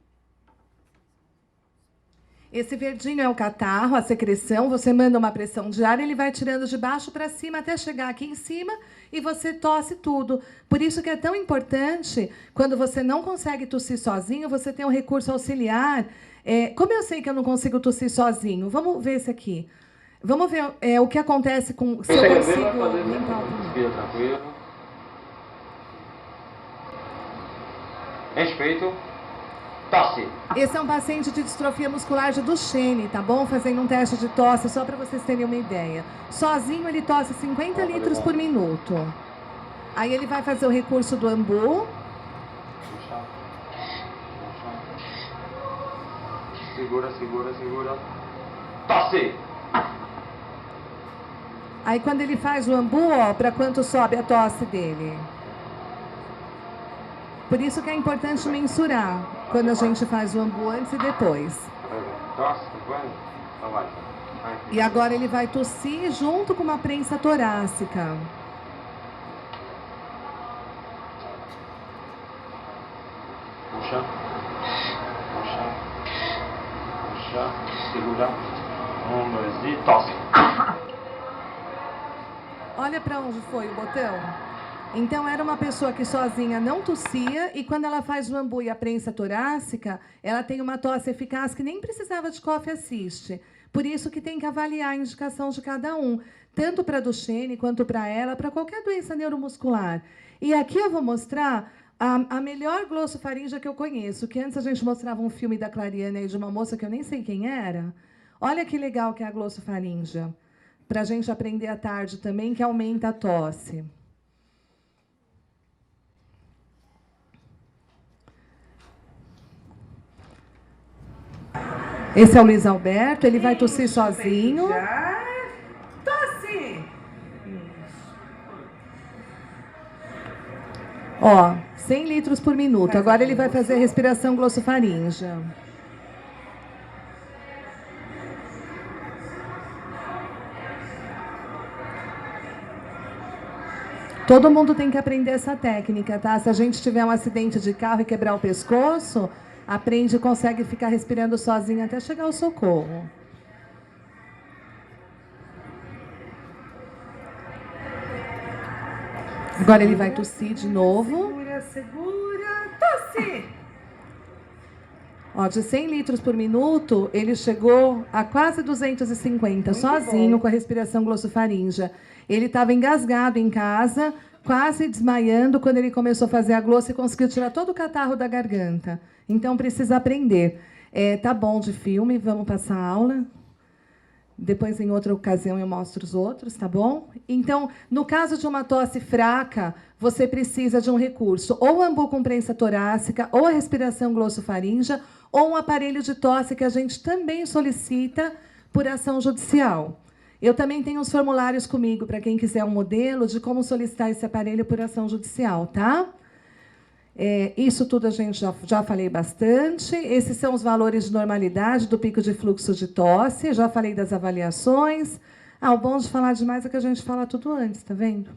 Esse verdinho é o catarro, a secreção. Você manda uma pressão de ar, ele vai tirando de baixo para cima até chegar aqui em cima e você tosse tudo. Por isso que é tão importante, quando você não consegue tossir sozinho, você tem um recurso auxiliar. Como eu sei que eu não consigo tossir sozinho? Vamos ver esse aqui. Vamos ver o que acontece com... Se eu consigo limpar o pulmão. Respira tranquilo. Respeito. Tosse. Esse é um paciente de distrofia muscular de Duchenne, tá bom? Fazendo um teste de tosse, só para vocês terem uma ideia. Sozinho, ele tosse 50 litros por minuto. Aí ele vai fazer o recurso do ambu. Puxa. Segura, segura, segura. Tosse. Aí quando ele faz o ambu, ó, para quanto sobe a tosse dele. Por isso que é importante mensurar quando a gente faz o ambu antes e depois. Tosse, tranquilo? Então vai. E agora ele vai tossir junto com uma prensa torácica. Puxa. Puxa. Puxa. Segura. 1, 2 e tosse. Olha para onde foi o botão. Então, era uma pessoa que sozinha não tossia, e quando ela faz o ambu e a prensa torácica, ela tem uma tosse eficaz que nem precisava de Coffee Assist. Por isso que tem que avaliar a indicação de cada um, tanto para a Duchenne quanto para ela, para qualquer doença neuromuscular. E aqui eu vou mostrar a melhor glossofaríngea que eu conheço, que antes a gente mostrava um filme da Clariane aí de uma moça que eu nem sei quem era. Olha que legal que é a glossofaríngea, para a gente aprender à tarde também, que aumenta a tosse. Esse é o Luiz Alberto, ele vai tossir sozinho. Tosse! Ó, 100 litros por minuto. Agora ele vai fazer a respiração glossofaríngea. Todo mundo tem que aprender essa técnica, tá? Se a gente tiver um acidente de carro e quebrar o pescoço, aprende e consegue ficar respirando sozinho até chegar ao socorro. Agora ele vai tossir de novo. Segura, segura, tosse! Ó, de 100 litros por minuto, ele chegou a quase 250, sozinho, com a respiração glossofaríngea. Ele estava engasgado em casa, quase desmaiando, quando ele começou a fazer a glossa e conseguiu tirar todo o catarro da garganta. Então, precisa aprender. Tá bom de filme, vamos passar a aula. Depois, em outra ocasião, eu mostro os outros, tá bom? Então, no caso de uma tosse fraca, você precisa de um recurso, ou ambu com prensa torácica, ou a respiração glossofaríngea, ou um aparelho de tosse que a gente também solicita por ação judicial. Eu também tenho os formulários comigo, para quem quiser um modelo de como solicitar esse aparelho por ação judicial, tá? Isso tudo a gente já falei bastante. Esses são os valores de normalidade do pico de fluxo de tosse. Já falei das avaliações. O bom de falar demais é que a gente fala tudo antes, tá vendo?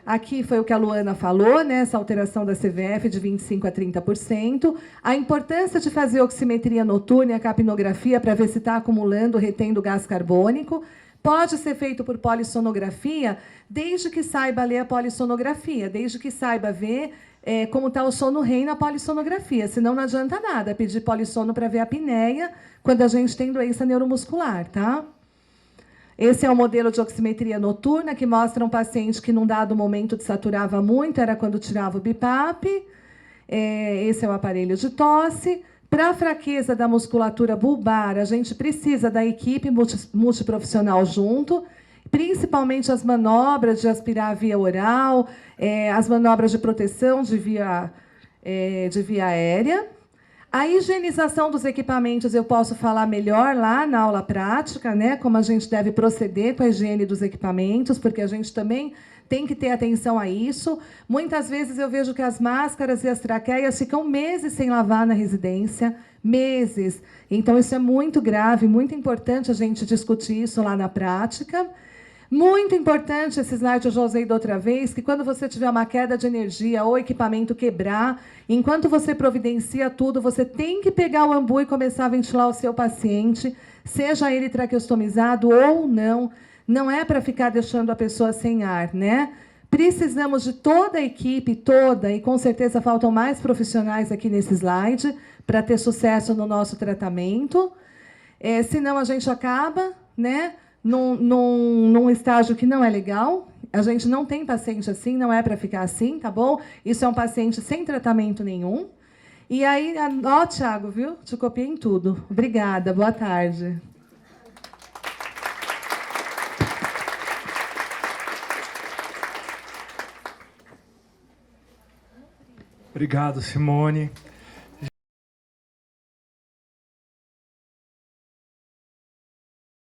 Aqui foi o que a Luana falou, né? Essa alteração da CVF de 25% a 30%. A importância de fazer oximetria noturna e a capnografia para ver se está acumulando, retendo gás carbônico. Pode ser feito por polissonografia, desde que saiba ler a polissonografia, desde que saiba ver como está o sono REM na polissonografia. Senão não adianta nada pedir polissono para ver a apneia quando a gente tem doença neuromuscular, tá? Esse é o modelo de oximetria noturna, que mostra um paciente que, num dado momento, desaturava muito, era quando tirava o BIPAP. Esse é o aparelho de tosse. Para a fraqueza da musculatura bulbar, a gente precisa da equipe multiprofissional junto, principalmente as manobras de aspirar via oral, as manobras de proteção de via aérea. A higienização dos equipamentos eu posso falar melhor lá na aula prática, né? Como a gente deve proceder com a higiene dos equipamentos, porque a gente também tem que ter atenção a isso. Muitas vezes eu vejo que as máscaras e as traqueias ficam meses sem lavar na residência, meses. Então, isso é muito grave, muito importante a gente discutir isso lá na prática. Muito importante, esse slide eu já usei da outra vez, que quando você tiver uma queda de energia ou equipamento quebrar, enquanto você providencia tudo, você tem que pegar o ambu e começar a ventilar o seu paciente, seja ele traqueostomizado ou não. Não é para ficar deixando a pessoa sem ar, né? Precisamos de toda a equipe, toda, e com certeza faltam mais profissionais aqui nesse slide para ter sucesso no nosso tratamento. Senão a gente acaba, né, num estágio que não é legal. A gente não tem paciente assim, não é para ficar assim, tá bom? Isso é um paciente sem tratamento nenhum. E aí, Thiago, viu? Te copiei em tudo. Obrigada, boa tarde. Obrigado, Simone.